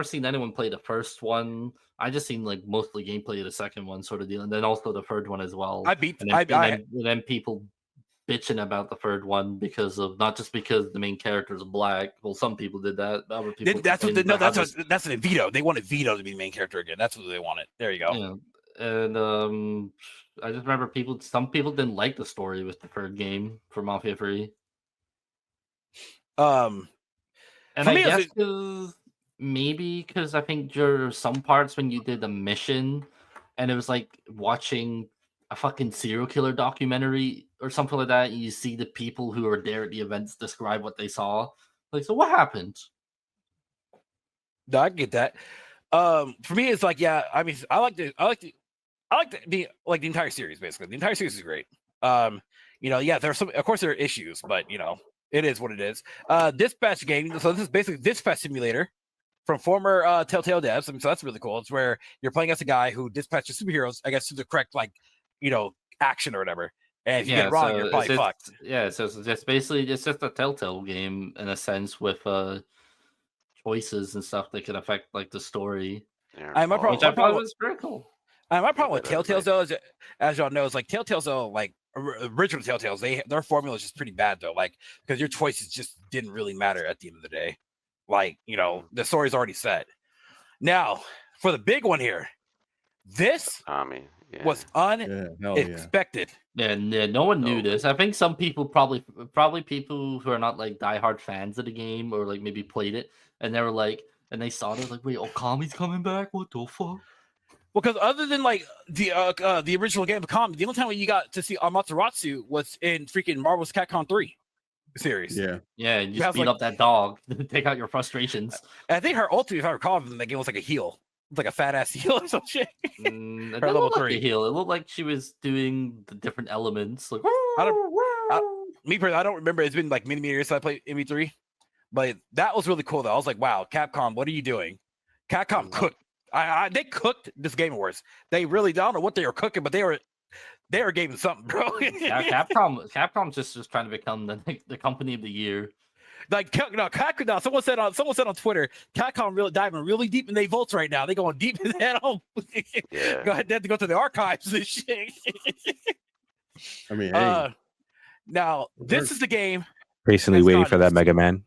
seen anyone play the first one. I just seen like mostly gameplay of the second one, sort of deal, and then also the third one as well. And then people bitching about the third one not just because the main character is black. Well, some people did that. Other people that's an veto. They wanted Vito to be the main character again. That's what they wanted. There you go. Yeah. And I just remember some people didn't like the story with the third game for Mafia 3. And I guess because I think there are some parts when you did a mission and it was like watching a fucking serial killer documentary or something like that, and you see the people who are there at the events describe what they saw. Like, so what happened? No, I get that. For me, it's like, yeah, I mean, I like the entire series, basically. The entire series is great. Yeah, there's of course there are issues, but it is what it is. Dispatch game. So this is basically Dispatch Simulator from former Telltale devs. I mean, so that's really cool. It's where you're playing as a guy who dispatches superheroes, I guess, to the correct action or whatever. And if you get it wrong, you're probably fucked. Yeah, so it's just basically it's just a Telltale game in a sense with choices and stuff that can affect like the story. My problem was very cool. My problem with Telltales though is, as y'all know, is like Telltales though, like original Telltales, their formula is just pretty bad though, like because your choices just didn't really matter at the end of the day. Like the story's already set. Now for the big one here, this was unexpected. Yeah, no one knew this. I think some people probably people who are not like diehard fans of the game or like maybe played it and they were like, and they saw it like, wait, Okami's coming back? What the fuck? Well, because other than like the original game of Okami, the only time you got to see Amaterasu was in freaking Marvel's Capcom 3 series. Yeah, you just beat up that dog, take out your frustrations. I think her ultimate, if I recall, in that game was like a heel. Like a fat ass heel or some shit. It didn't look like a heel. It looked like she was doing the different elements. Like I don't remember. It's been like many years since I played ME3, but that was really cool though. I was like, wow, Capcom, what are you doing? Capcom cooked. They cooked this Game Awards. They really don't know what they were cooking, but they were giving something, bro. Capcom's just trying to become the company of the year. Like Capcom, now someone said on Twitter, Capcom really diving really deep in their vaults right now. They going deep in that. Go ahead, they have to go to the archives and shit. I mean, hey. Now this is the game. Patiently waiting for that Mega Man.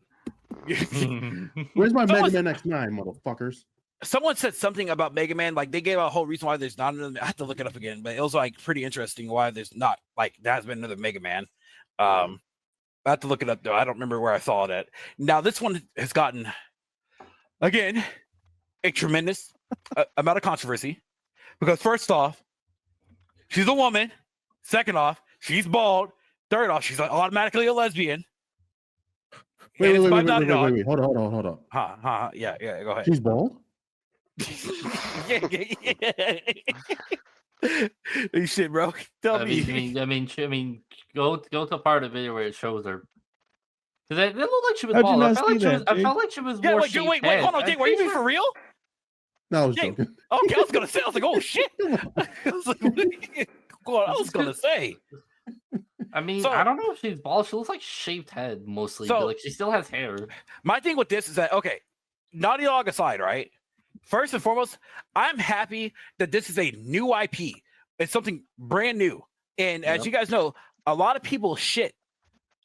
Where's my Mega Man X9, motherfuckers? Someone said something about Mega Man, like they gave a whole reason why there's not another. I have to look it up again, but it was like pretty interesting why there's not like there has been another Mega Man. I have to look it up though. I don't remember where I saw it at. Now this one has gotten again a tremendous amount of controversy because first off, she's a woman. Second off, she's bald. Third off, she's automatically a lesbian. Wait. Hold on. Yeah. Go ahead. She's bald? yeah. Shit, bro. Tell me. I mean, go to a part of the video where it shows her. Because it looked like she was bald. I felt like she was more shaved. Wait, hold on, Dave. Were you being for real? No, I was joking. Okay, I was gonna say. I was like, oh shit. I was gonna say. I mean, I don't know if she's bald. She looks like shaved head mostly, but like she still has hair. My thing with this is that Naughty Dog aside, right? first and foremost, I'm happy that this is a new IP. It's something brand new. And as you guys know, a lot of people shit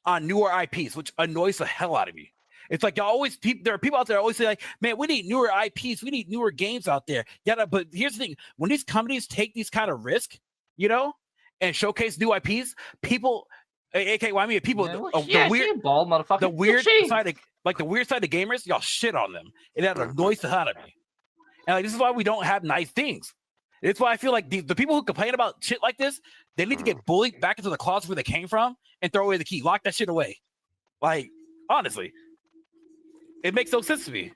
on newer IPs, which annoys the hell out of me. It's like there are people out there always say like, man, we need newer IPs, we need newer games out there. Yeah, but here's the thing: when these companies take these kind of risk, and showcase new IPs, people, aka, I mean, people, the weird, bald motherfucker, the weird side of, the weird side of gamers, y'all shit on them, and that annoys the hell out of me. And like, this is why we don't have nice things. It's why I feel like the people who complain about shit like this, they need to get bullied back into the closet where they came from and throw away the key, lock that shit away. Like, honestly. It makes no sense to me.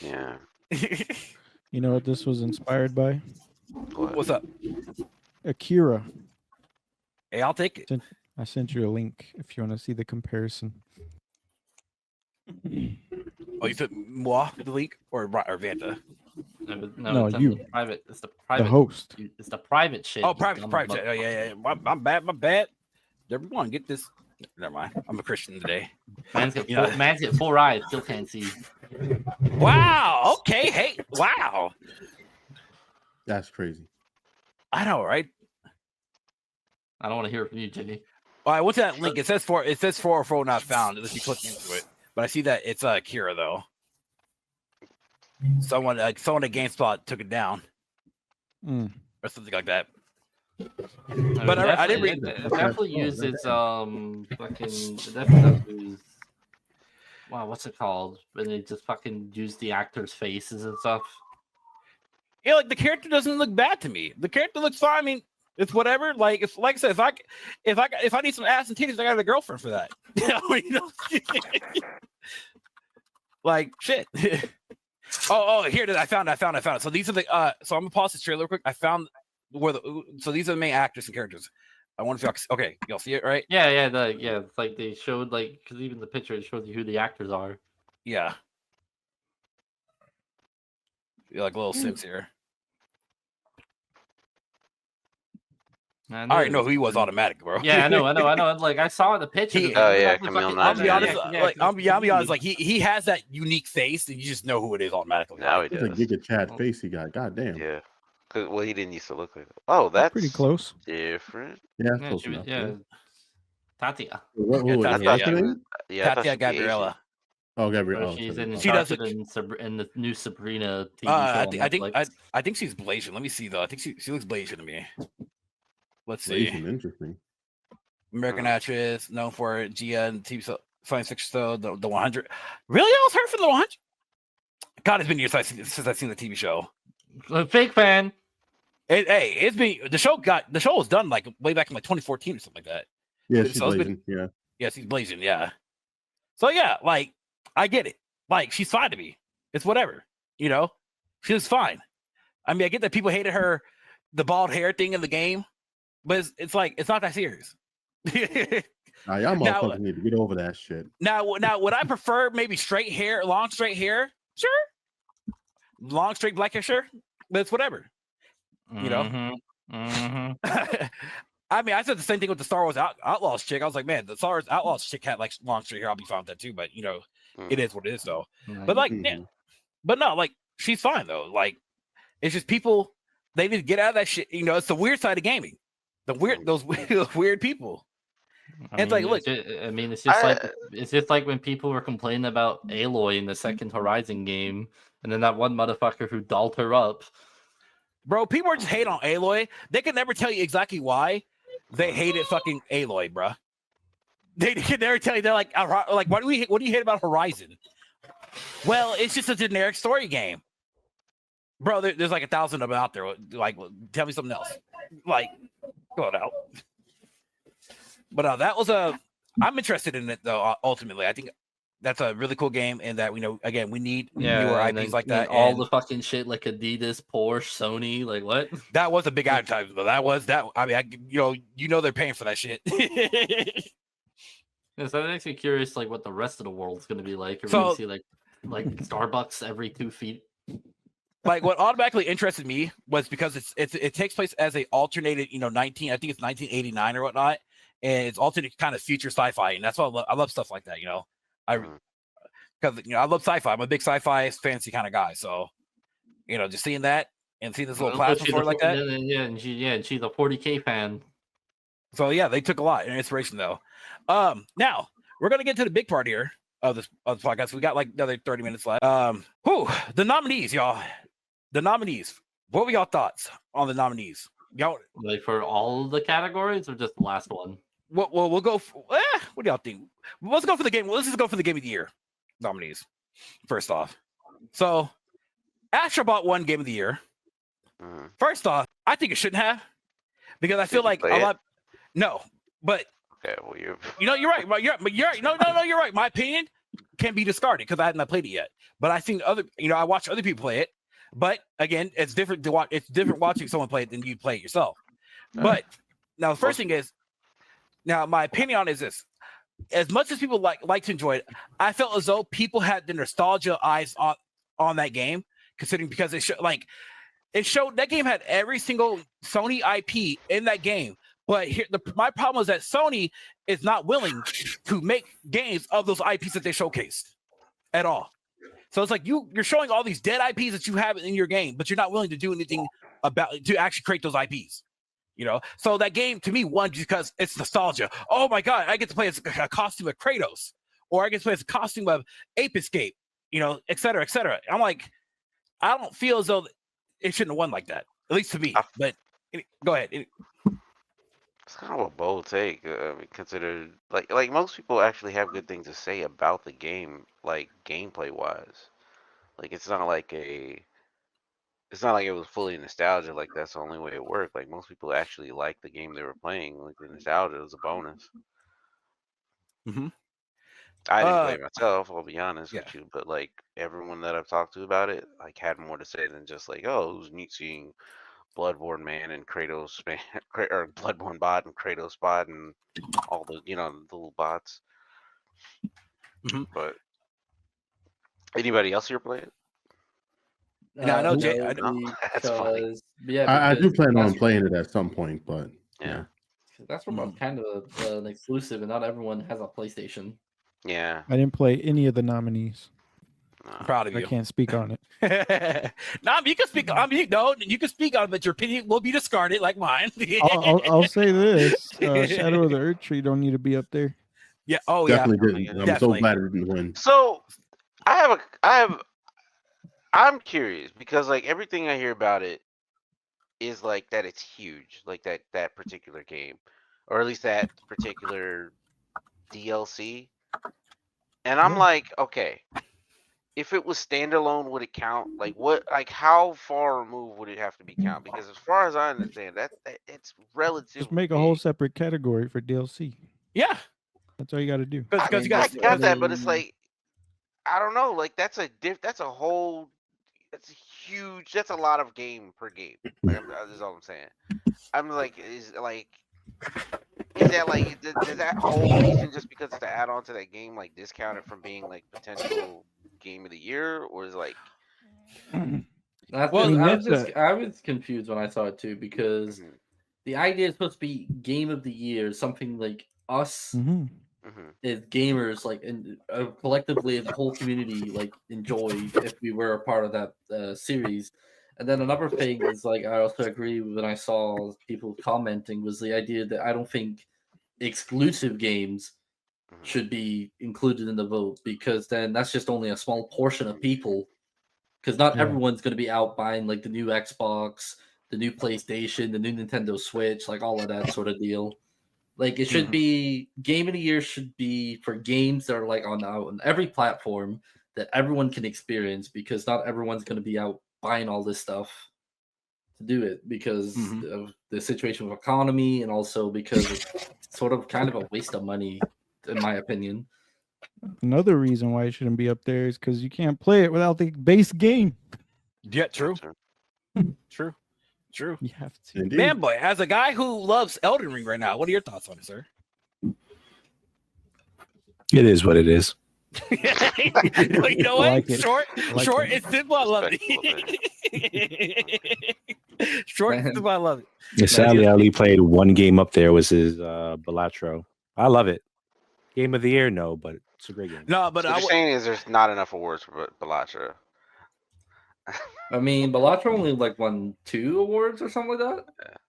Yeah. You know what this was inspired by? What's up? Akira. Hey, I'll take it. I sent you a link if you want to see the comparison. Oh, you took moi the link or Vanta? No, you. It's the private. The host. It's the private shit. Oh, private. Oh, yeah. My bad. Everyone, get this. Never mind. I'm a Christian today. Man's got 4 eyes. Still can't see. Wow. Okay. Hey. Wow. That's crazy. I know, right? I don't want to hear it from you, Jimmy. All right. What's that link? It says 404 not found. Unless you click into it. But I see that it's Kira though. Someone at GameSpot took it down, or something like that. But I didn't read. It definitely uses fucking. It definitely use, wow, what's it called? When they just fucking use the actors' faces and stuff. Yeah, like the character doesn't look bad to me. The character looks fine. I mean, it's whatever. Like if, like I said, if I need some ass and titties, I got a girlfriend for that. Like shit. Oh, here it is. I found it. So these are the so I'm gonna pause this trailer real quick. I found so these are the main actors and characters. I wonder if y'all okay, y'all see it, right? Yeah. It's like they showed because even the picture it shows you who the actors are. Yeah. You're like little Sims here. I already know who he was automatic, bro. Yeah, I know. Like I saw the picture. Camille. I'll be honest. I'll be honest. Like he has that unique face, and you just know who it is automatically. Now he It's does. a Giga Chad face he got. God damn. Yeah. Well, he didn't used to look like that. Oh, that's pretty close. Different. Yeah, close enough. Tatia. Tatia Gabriella. Oh, Gabriella. She does it in the new Sabrina TV show. I think she's Blasian. Let me see though. I think she looks Blasian to me. Let's see. Interesting. American actress known for Gia and TV science fiction show the 100. Really, I was her for the 100. God, it's been years since I've seen the TV show. A fake fan. It's been the show was done like way back in like 2014 or something like that. Yeah, she's Blasian. Yeah. Yeah, she's Blasian. Yeah. So yeah, like I get it. Like she's fine to me. It's whatever. She was fine. I mean, I get that people hated her, the bald hair thing in the game, but it's like it's not that serious. Nah, y'all motherfuckers need to get over that shit. Now, would I prefer maybe straight hair, long straight hair? Sure. Long straight black hair, sure. But it's whatever. I mean, I said the same thing with the Star Wars Outlaws chick. I was like, man, the Star Wars Outlaws chick had like long straight hair. I'll be fine with that too. But it is what it is, though. But like, yeah. But no, like she's fine though. Like, it's just people they need to get out of that shit. It's the weird side of gaming. Those weird people. It's like, look. It's just like when people were complaining about Aloy in the second Horizon game, and then that one motherfucker who dolled her up. Bro, people are just hate on Aloy. They can never tell you exactly why they hated fucking Aloy, bro. They can never tell you. They're like, what do you hate about Horizon? Well, it's just a generic story game, bro. There's like 1,000 of them out there. Like, tell me something else. Like, go it out. But I'm interested in it though. Ultimately, I think that's a really cool game, and that we need newer IPs like that. All the fucking shit like Adidas, Porsche, Sony, like what? That was a big advertisement, but that was that. I mean, they're paying for that shit. Yeah, so that makes me curious, like what the rest of the world's going to be like. Are we going to see like Starbucks every 2 feet? Like what automatically interested me was because it takes place as a alternated, 19. I think it's 1989 or whatnot, and it's alternate kind of future sci-fi, and that's why I love stuff like that. because I love sci-fi. I'm a big sci-fi fantasy kind of guy. So just seeing that and seeing this little plasma sword like that. And she's a 40K fan. So yeah, they took a lot of inspiration though. Now we're gonna get to the big part here of this podcast. We got like another 30 minutes left. The nominees, y'all. The nominees. What were y'all thoughts on the nominees? Y'all like for all the categories or just the last one? We'll go. What do y'all think? Let's go for the game. Let's just go for the game of the year nominees. First off, so Astrobot won game of the year. First off, I think it shouldn't have because I feel like a lot. No, but okay, well you're right. You're right. No, you're right. My opinion can be discarded because I haven't played it yet. But I think I watch other people play it. But again, it's different to watch. It's different watching someone play it than you play it yourself. But now the first thing is, now my opinion on it is this: as much as people like to enjoy it, I felt as though people had the nostalgia eyes on that game, considering because it showed that game had every single Sony IP in that game. But here, my problem is that Sony is not willing to make games of those IPs that they showcased at all. So it's like you're showing all these dead IPs that you have in your game, but you're not willing to do anything to actually create those IPs. So that game to me won because it's nostalgia. Oh my god, I get to play as a costume of Kratos, or I get to play as a costume of Ape Escape, et cetera, et cetera. I'm like, I don't feel as though it shouldn't have won like that, at least to me. But go ahead. It's kind of a bold take. Considered like most people actually have good things to say about the game, like gameplay wise. Like it's not like it was fully nostalgia. Like that's the only way it worked. Like most people actually liked the game they were playing. Like the nostalgia was a bonus. Mm-hmm. I didn't play it myself. I'll be honest with you, but like everyone that I've talked to about it, like had more to say than just like, oh, it was neat seeing Bloodborne man and Kratos man, or Bloodborne bot and Kratos bot and all the the little bots. But anybody else here play it? Yeah, I know Jay. I know. That's funny. I do plan on playing it at some point, but yeah. That's kind of an exclusive, and not everyone has a PlayStation. Yeah, I didn't play any of the nominees. I'm proud of you. I can't speak on it. No, you can speak. You can speak on it, but your opinion will be discarded, like mine. I'll say this: Shadow of the Earth Tree don't need to be up there. Yeah. Oh, definitely yeah. didn't. I'm so glad it didn't win. So, I'm curious because like everything I hear about it is like that it's huge, like that particular game, or at least that particular DLC. And I'm like, okay, if it was standalone, would it count? Like what? Like how far removed would it have to be count? Because as far as I understand, that it's relatively. Just make a whole separate category for DLC. Yeah, that's all you got to do. I got that, but it's like I don't know. Like that's a huge. That's a lot of game per game. Like, that's all I'm saying. I'm like, is that like? Does that whole reason just because it's an add-on to that game like discounted from being like potential game of the year, or is like? I was confused when I saw it too because the idea is supposed to be game of the year, something like us as gamers, like collectively as a whole community, like enjoyed if we were a part of that series. And then another thing is like I also agree when I saw people commenting was the idea that I don't think exclusive games should be included in the vote because then that's just only a small portion of people. Because not everyone's going to be out buying like the new Xbox, the new PlayStation, the new Nintendo Switch, like all of that sort of deal. Like it should be game of the year should be for games that are like on every platform that everyone can experience because not everyone's going to be out buying all this stuff to do it because of the situation of economy and also because it's sort of kind of a waste of money, in my opinion. Another reason why it shouldn't be up there is because you can't play it without the base game. Yeah, true. True. You have to. Indeed. Man, boy, as a guy who loves Elden Ring right now, what are your thoughts on it, sir? It is what it is. You know what? Like short and simple. I love it. Short and simple. I love it. Yeah, sadly, I only played one game up there. Was his Balatro. I love it. Game of the year, no, but It's a great game. No, but So what you're saying is there's not enough awards for Balatro. I mean, Balatro only like won 2 awards or something like that.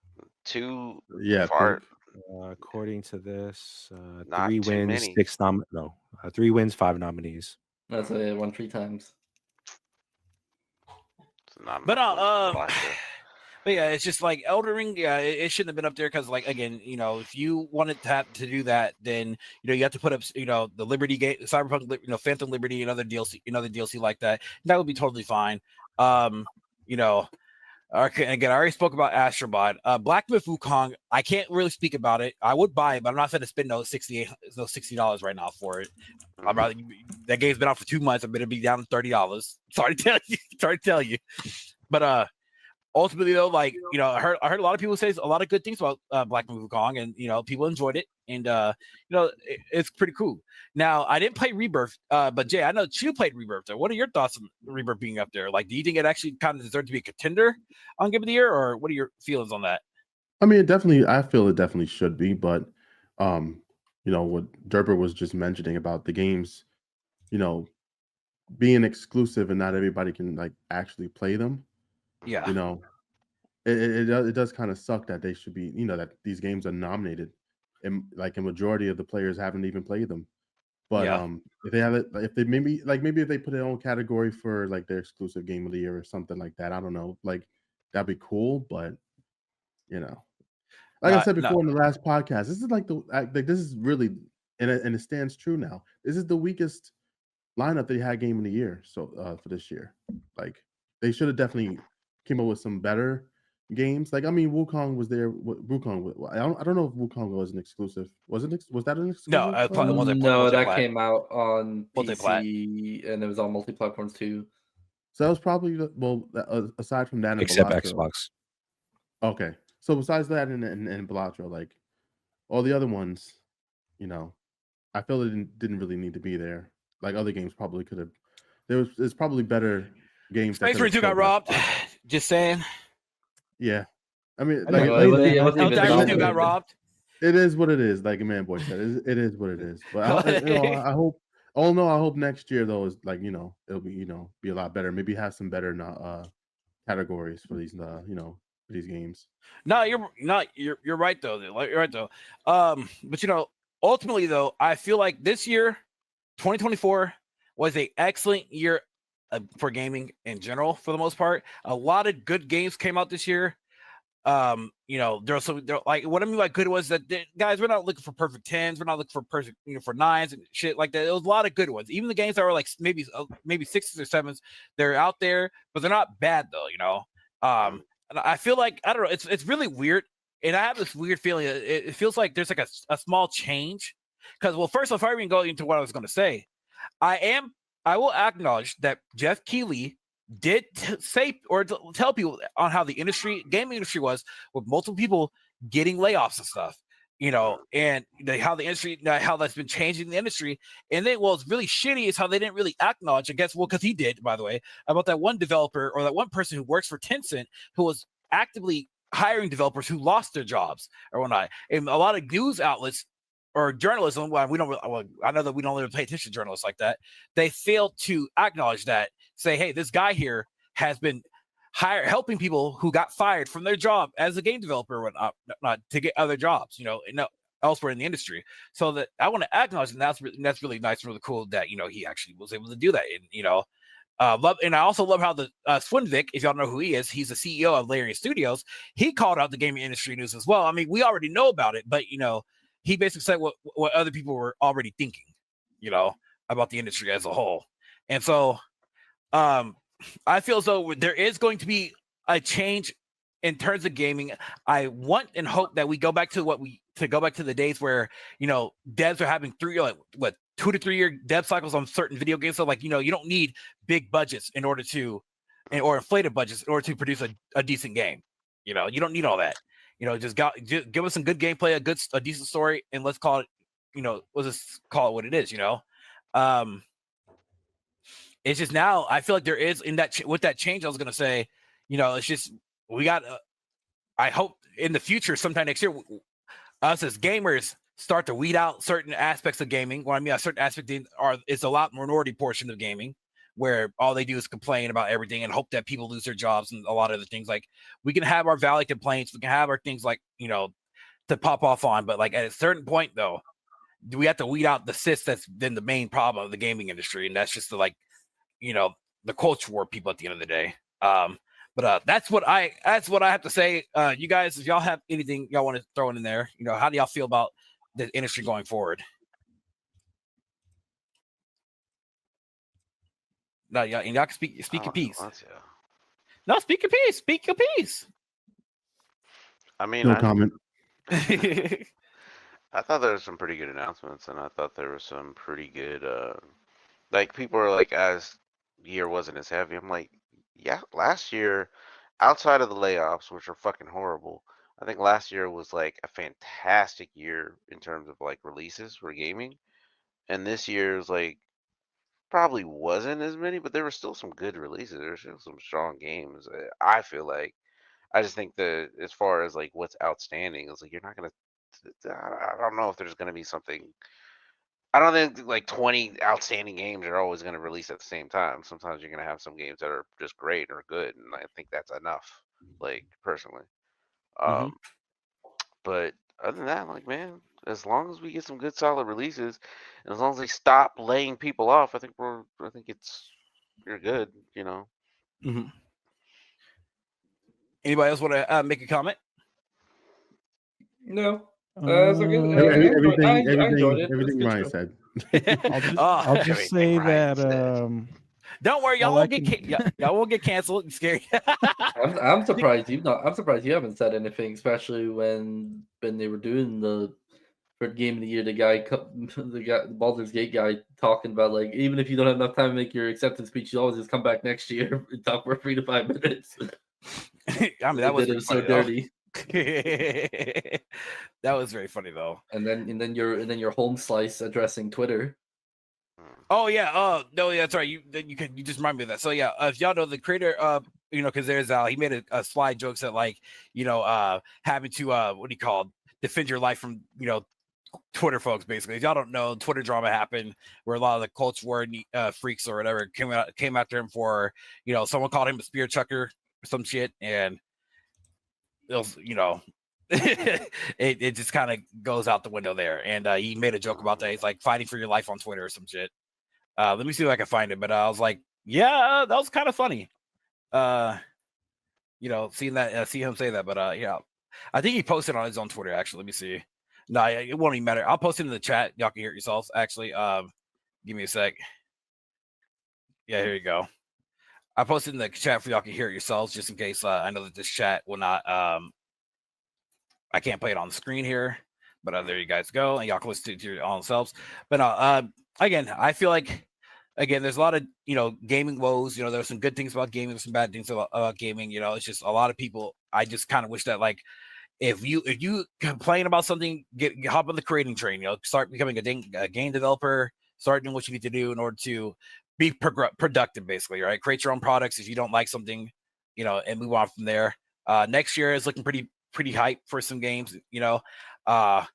2 Yeah, far. According to this, Not 3 too wins, many. 3 wins, 5 nominees. That's why it won 3 times. Not but enough awards for Balatro. but yeah, it's just like Elden Ring. Yeah, it shouldn't have been up there because, like, again, you know, if you wanted to have to do that, then you know you have to put up, you know, the Liberty game, Cyberpunk, you know, Phantom Liberty, another DLC like that. That would be totally fine. You know, okay, again, I already spoke about Astrobot. Black Myth Wukong, I can't really speak about it. I would buy it, but I'm not going to spend those $60 right now for it. I'm rather, that game's been out for 2 months. I'm going to be down to $30. Sorry to tell you. But ultimately, though, like, you know, I heard a lot of people say a lot of good things about Black Myth Wukong, and you know, people enjoyed it, and you know, it's pretty cool. Now, I didn't play Rebirth, but Jay, I know you played Rebirth. What are your thoughts on Rebirth being up there? Like, do you think it actually kind of deserves to be a contender on Game of the Year, or what are your feelings on that? I mean, I feel it definitely should be, but you know, what Derber was just mentioning about the games, you know, being exclusive and not everybody can like actually play them. Yeah. You know, it does kind of suck that they should be, you know, that these games are nominated and like a majority of the players haven't even played them. But Yeah. if they have it, if they maybe if they put their own category for like their exclusive game of the year or something like that, I don't know, like that'd be cool. But you know, like I said before in the last podcast, this is like this is really and it stands true now. This is the weakest lineup they had game of the year. So for this year, like they should have definitely came up with some better games. Like I mean, Wukong was there. Wukong, I don't know if Wukong was an exclusive. Was that an exclusive? No, no, that came out on Multiplat. PC and it was on multi-platforms too. So that was probably aside from that and Except Balatro. Xbox. Okay, so besides that and Balatro, like all the other ones, you know, I feel it didn't really need to be there. Like other games probably could have. There's probably better games. Space Marine 2 got robbed. Just saying. Yeah, I mean, I like didn't 2 got robbed. It is what it is. Like a man boy said, it is what it is. But I hope. Oh no, I hope next year though is like, you know, it'll be, you know, be a lot better. Maybe have some better categories for these you know, for these games. No, you're right though. You're right though. But you know, ultimately though, I feel like this year, 2024, was an excellent year for gaming in general. For the most part, a lot of good games came out this year. You know, like what I mean by good was that guys, we're not looking for perfect 10s, we're not looking for perfect, you know, for 9s and shit like that. There was a lot of good ones. Even the games that were like maybe 6s or 7s, they're out there, but they're not bad though, you know. And I feel like, I don't know, it's really weird, and I have this weird feeling. It feels like there's like a small change, because, well, first, before I even go into what I was going to say, I will acknowledge that Jeff Keighley did say or tell people on how the gaming industry was, with multiple people getting layoffs and stuff, you know, and how the industry, how that's been changing the industry. And then, well, it's really shitty is how they didn't really acknowledge, I guess, well, because he did, by the way, about that one developer or that one person who works for Tencent who was actively hiring developers who lost their jobs or whatnot. And a lot of news outlets or journalism, I know that we don't really pay attention to journalists like that. They failed to acknowledge that, say, hey, this guy here has been helping people who got fired from their job as a game developer or whatnot to get other jobs, you know, elsewhere in the industry. So that I want to acknowledge, and that's really nice and really cool that, you know, he actually was able to do that. And, you know, and I also love how the Swinvik, if y'all know who he is, he's the CEO of Larian Studios. He called out the gaming industry news as well. I mean, we already know about it, but, you know, he basically said what other people were already thinking, you know, about the industry as a whole. And so I feel as though there is going to be a change in terms of gaming. I want and hope that we go back to the days where, you know, devs are having 2 to 3 year dev cycles on certain video games. So, like, you know, you don't need big budgets or inflated budgets in order to produce a decent game. You know, you don't need all that. You know, just give us some good gameplay, a decent story, and let's call it, you know, let's just call it what it is, you know. It's just now I feel like there is with that change. I was gonna say, you know, it's just we got. I hope in the future, sometime next year, us as gamers start to weed out certain aspects of gaming. What I mean, a certain aspect it's a lot minority portion of gaming, where all they do is complain about everything and hope that people lose their jobs and a lot of other things. Like, we can have our valid complaints, we can have our things like, to pop off on, but like at a certain point though, we have to weed out the cyst that's been the main problem of the gaming industry, and that's just the the culture war people at the end of the day. But that's what I have to say. You guys, if y'all have anything y'all want to throw in there, how do y'all feel about the industry going forward? No, y'all can speak your piece. No, speak your piece. Speak your piece. I mean, No comment. I thought there were some pretty good announcements, and I thought there was some pretty good, like, people are like, as year wasn't as heavy. I'm like, yeah, last year, outside of the layoffs, which are fucking horrible, I think last year was like a fantastic year in terms of like releases for gaming. And this year is like, probably wasn't as many, but there were still some good releases. There were still some strong games. I feel like. I just think that as far as like what's outstanding, it's like you're not gonna. I don't know if there's gonna be something. I don't think like 20 outstanding games are always gonna release at the same time. Sometimes you're gonna have some games that are just great or good, and I think that's enough. Like personally, um, but other than that, like man, as long as we get some good solid releases, and as long as they stop laying people off, I think you're good. Anybody else want to make a comment? No. It's okay. I enjoyed it. Everything Ryan said. I'll just say that don't worry, y'all won't get canceled. I'm scared. I'm surprised I'm surprised you haven't said anything, especially when they were doing the third game of the year. The Baldur's Gate guy talking about like, even if you don't have enough time to make your acceptance speech, you always just come back next year and talk for 3 to 5 minutes. I mean, that was so dirty. That was very funny though. And then your home slice addressing Twitter. Oh yeah. No, yeah, that's right. You just remind me of that. So yeah, if y'all know the creator, because there's he made a slide jokes that like, having to what do you call, defend your life from Twitter folks. Basically, if y'all don't know, Twitter drama happened where a lot of the culture war freaks or whatever came after him for someone called him a spear chucker or some shit, and it was it just kind of goes out the window there. And he made a joke about that. He's like fighting for your life on Twitter or some shit. Let me see if I can find it. But I was like, yeah, that was kind of funny. Seeing that, see him say that. But yeah, I think he posted on his own Twitter. Actually, let me see. No, it won't even matter. I'll post it in the chat. Y'all can hear it yourselves. Actually, give me a sec. Yeah, here you go. I posted in the chat for y'all can hear it yourselves, just in case. I know that this chat will not. I can't play it on the screen here, but there you guys go, and y'all can listen to it all themselves. But again, I feel like there's a lot of gaming woes. There's some good things about gaming, there's some bad things about gaming. It's just a lot of people. I just kind of wish that like if you complain about something, hop on the creating train. Start becoming a game developer. Start doing what you need to do in order to be productive, basically, right? Create your own products if you don't like something, and move on from there. Next year is looking pretty hype for some games. Still got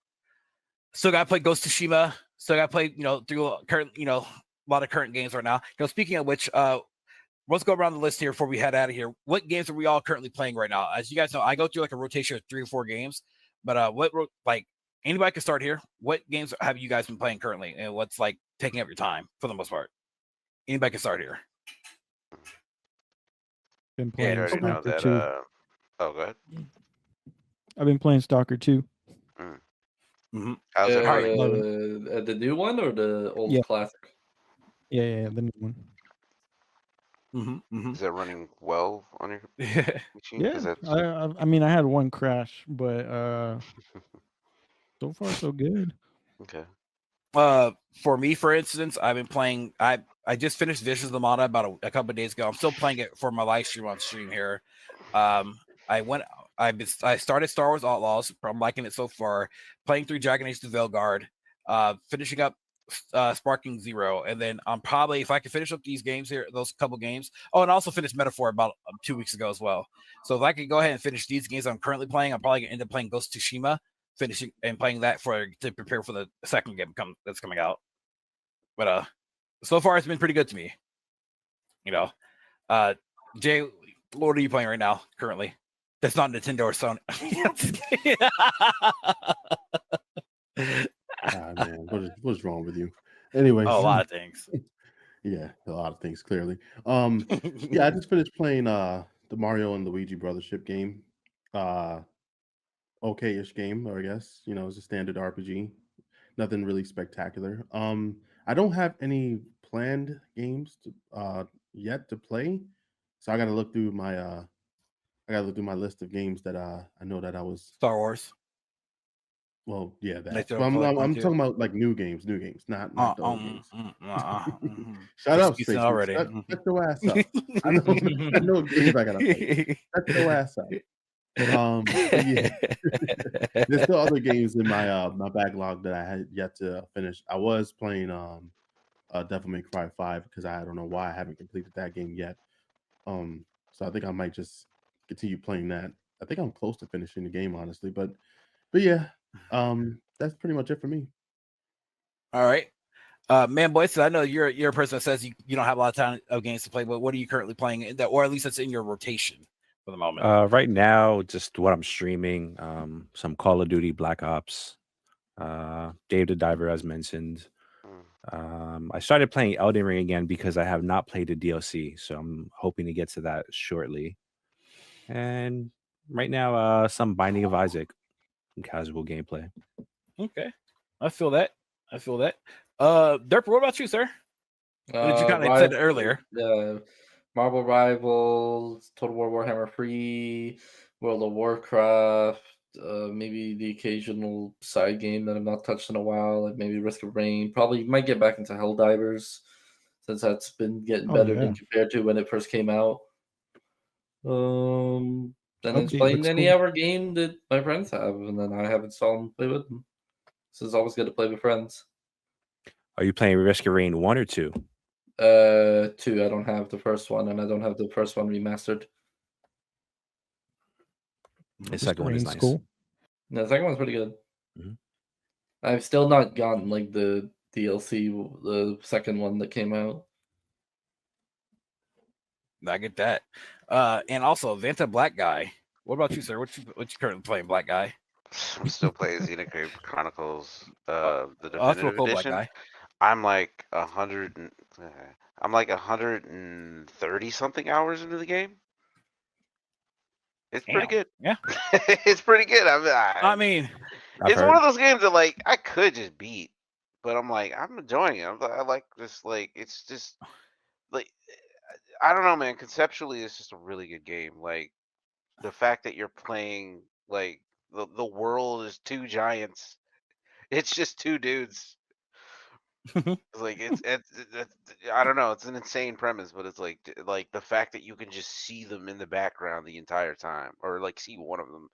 to play Ghost of Tsushima. Still got to play, through current, a lot of current games right now. Speaking of which, let's go around the list here before we head out of here. What games are we all currently playing right now? As you guys know, I go through like a rotation of 3 or 4 games. But anybody can start here. What games have you guys been playing currently, and what's like taking up your time for the most part? Anybody can start here. Been playing Stalker 2. Oh, go ahead. I've been playing Stalker 2. Mm-hmm. How's it? The new one or the old classic? Yeah, the new one. Is that running well on your machine? Yeah, I mean, I had one crash, but so far so good. Okay. For me, for instance, I've been playing. I just finished Visions of the Mana about a couple of days ago. I'm still playing it for my live stream on stream here. I started Star Wars Outlaws. I'm liking it so far. Playing through Dragon Age: The Veilguard. Finishing up Sparking Zero, and then I'm probably, if I can finish up these games here, those couple games. Oh, and also finished Metaphor about 2 weeks ago as well. So if I could go ahead and finish these games I'm currently playing, I'm probably gonna end up playing Ghost of Tsushima. finishing and playing that to prepare for the second game that's coming out. But so far it's been pretty good to me. Jay, what are you playing right now currently? That's not Nintendo or Sony. Man, what's wrong with you? Anyway, a lot of things. Yeah, a lot of things clearly. Yeah, I just finished playing the Mario and Luigi Brothership game. Okay-ish game, I guess. It's a standard RPG. Nothing really spectacular. I don't have any planned games yet to play, so I got to look through my list of games that I know that I was. Star Wars. Well, yeah, that. Like But I'm talking about like new games, not the old games. Shut up, Excuse me Stacey. already. Shut your ass up. I know games I gotta play. Shut your ass up. But yeah. There's still other games in my backlog that I had yet to finish. I was playing Devil May Cry 5 because I don't know why I haven't completed that game yet. So I think I might just continue playing that. I think I'm close to finishing the game, honestly. But yeah, that's pretty much it for me. All right. Man, boy, so I know you're a person that says you don't have a lot of time of games to play, but what are you currently playing or at least that's in your rotation for the moment? Right now, just what I'm streaming, some Call of Duty Black Ops, Dave the Diver, as mentioned. I started playing Elden Ring again because I have not played the DLC, so I'm hoping to get to that shortly. And right now, some Binding of Isaac and casual gameplay. Okay. I feel that. Derp, what about you, sir? What did you kind of said earlier? Marvel Rivals, Total War Warhammer 3, World of Warcraft, maybe the occasional side game that I've not touched in a while, like maybe Risk of Rain. Probably might get back into Helldivers since that's been getting better than compared to when it first came out. And it's playing any other game that my friends have, and then I have installed and play with them. So it's always good to play with friends. Are you playing Risk of Rain 1 or 2? 2. I don't have the first one, and I don't have the first one remastered. The second one is nice. Cool. No, the second one's pretty good. Mm-hmm. I've still not gotten like the DLC, the second one that came out. I get that. And also Vanta Black Guy. What about you, sir? What you currently playing, Black Guy? I'm still playing Xenoblade Chronicles, the cool, definitive Black edition. Guy. I'm like 130 something hours into the game. It's pretty good. Yeah, it's pretty good. I mean, it's one of those games that like I could just beat, but I'm like I'm enjoying it. I like this. Like it's just like I don't know, man. Conceptually, it's just a really good game. Like the fact that you're playing like the world is two giants. It's just two dudes. Like it's I don't know. It's an insane premise, but it's like the fact that you can just see them in the background the entire time, or like see one of them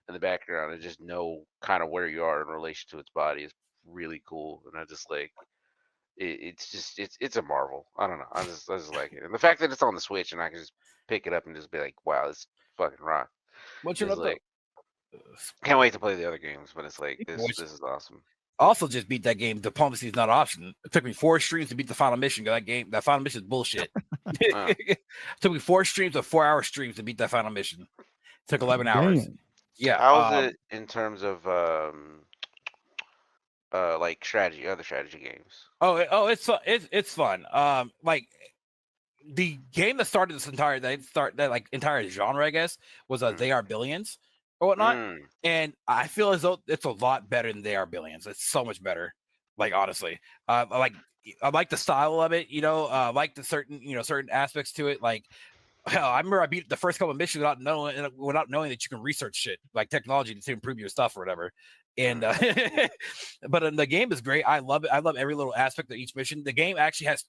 in the background and just know kind of where you are in relation to its body is really cool. And I just like it's a marvel. I don't know. I just like it, and the fact that it's on the Switch and I can just pick it up and just be like, wow, this fucking rock. What's your like? Can't wait to play the other games, but it's like this is awesome. Also, just beat that game. Diplomacy is not an option. It took me 4 streams to beat the final mission. That final mission is bullshit. It took me 4 streams of 4-hour streams to beat that final mission. It took 11 hours. Yeah. How's it in terms of like other strategy games? It's fun. It's fun. Like the game that started this entire entire genre, I guess, was They Are Billions or whatnot. And I feel as though it's a lot better than They Are Billions. It's so much better. Like honestly, I like the style of it. I like the certain aspects to it. Like, hell, I remember I beat the first couple of missions without knowing that you can research shit like technology to improve your stuff or whatever. And but the game is great. I love it. I love every little aspect of each mission. The game actually has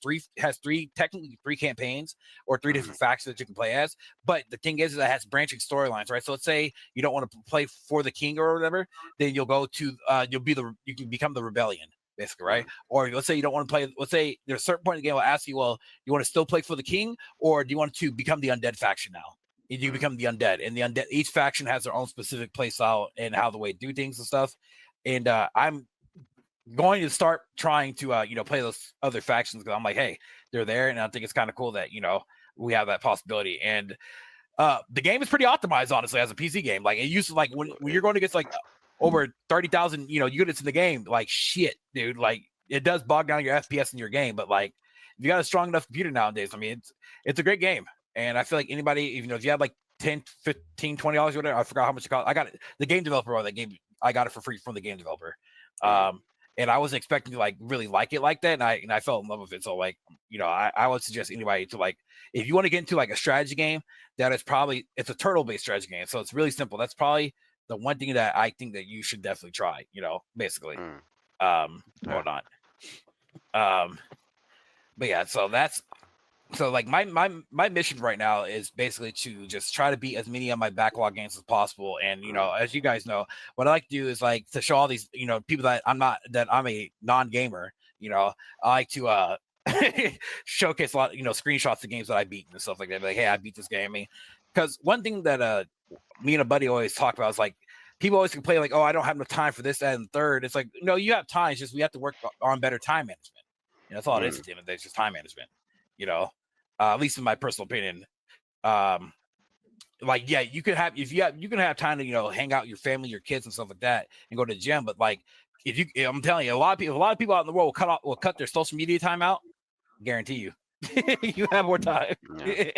technically three campaigns or 3 different factions that you can play as. But the thing is that it has branching storylines, right? So let's say you don't want to play for the king or whatever, then you'll go to you can become the rebellion, basically, right? Or let's say you don't want to play. Let's say there's a certain point in the game will ask you, well, you want to still play for the king, or do you want to become the undead faction now? you become the undead, and the undead, each faction has their own specific play style and how the way to do things and stuff. And I'm going to start trying to play those other factions because I'm like, hey, they're there, and I think it's kind of cool that we have that possibility. And the game is pretty optimized, honestly, as a PC game. Like, it used to, like, when you're going against like over 30,000 units in the game, like, shit, dude, like, it does bog down your FPS in your game. But like, if you got a strong enough computer nowadays, I mean, it's a great game. And I feel like anybody, if you have like $10, $15, $20 or whatever, I forgot how much it cost. I got it. The game developer on that game, I got it for free from the game developer. And I wasn't expecting to like really like it like that, and I fell in love with it. So like, I would suggest anybody to, like, if you want to get into like a strategy game, it's a turtle-based strategy game. So it's really simple. That's probably the one thing that I think that you should definitely try, basically. Whatnot. But yeah, so like my mission right now is basically to just try to beat as many of my backlog games as possible. And as you guys know, what I like to do is like to show all these people that I'm a non-gamer. I like to showcase a lot screenshots of games that I beat and stuff like that. Like, hey, I beat this game. I mean, because one thing that me and a buddy always talk about is like, people always complain like, oh, I don't have enough time for this, that, and third. It's like, no, you have time. It's just we have to work on better time management. That's all it is. It's just time management. At least in my personal opinion. Like, yeah, you can have time to hang out with your family, your kids, and stuff like that, and go to the gym. But like, I'm telling you, a lot of people out in the world will cut their social media time out. Guarantee you, you have more time. Yeah.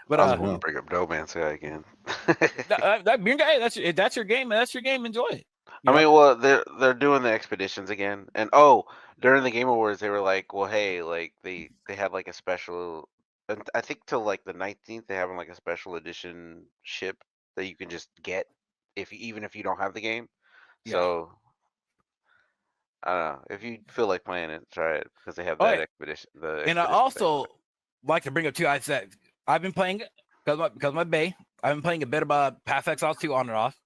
But I was going to bring up No Man's Sky again. That's your game. That's your game. Enjoy it. I mean, well, they're doing the expeditions again, and during the Game Awards, they were like, well, hey, like they had like a special, and I think till like the 19th, they have like a special edition ship that you can just get even if you don't have the game. Yeah. So I don't know, if you feel like playing it, try it because they have that expedition. And I also like to bring up too. I said I've been playing because my bae. I've been playing a bit about Path Exiles 2 on and off.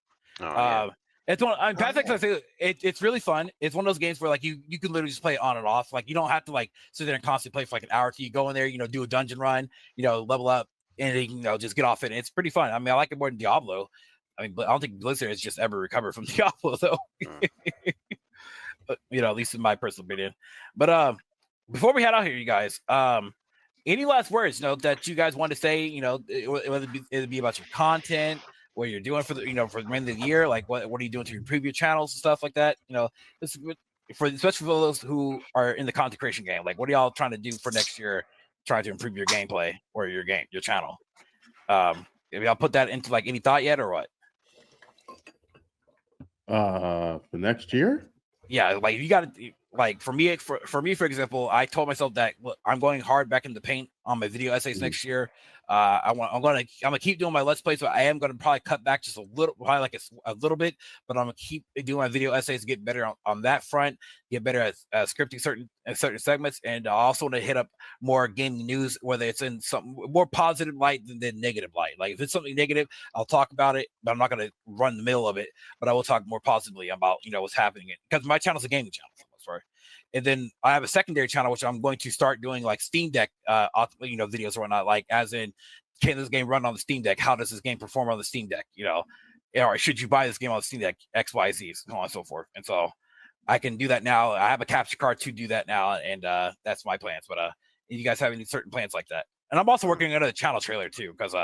It's one. Path Exiles, it's really fun. It's one of those games where like you can literally just play it on and off. Like, you don't have to like sit there and constantly play for like an hour. You go in there, do a dungeon run, level up, and just get off it. And it's pretty fun. I mean, I like it more than Diablo. I mean, but I don't think Blizzard has just ever recovered from Diablo though. But, at least in my personal opinion. But before we head out here, you guys, any last words, that you guys want to say, whether it be about your content, what you're doing for the, for the end of the year, like what are you doing to improve your channels and stuff like that? Especially for those who are in the content creation game, like what are y'all trying to do for next year, trying to improve your gameplay or your channel? Have y'all put that into like any thought yet or what? For next year? Yeah, like you got to, like for me, for example, I told myself that look, I'm going hard back into paint on my video essays next year. I'm gonna keep doing my Let's Plays, but I am gonna probably cut back just a little, probably like a little bit, but I'm gonna keep doing my video essays, get better on that front, get better at scripting certain segments, and I also want to hit up more gaming news, whether it's in some more positive light than negative light. Like if it's something negative, I'll talk about it, but I'm not gonna run the middle of it. But I will talk more positively about what's happening, because my channel's a gaming channel, sorry. And then I have a secondary channel, which I'm going to start doing like Steam Deck, videos or whatnot. Like, as in, can this game run on the Steam Deck? How does this game perform on the Steam Deck? Or should you buy this game on the Steam Deck? X, Y, Z, so on and so forth. And so I can do that now. I have a capture card to do that now, and that's my plans. But you guys have any certain plans like that? And I'm also working on a channel trailer too, because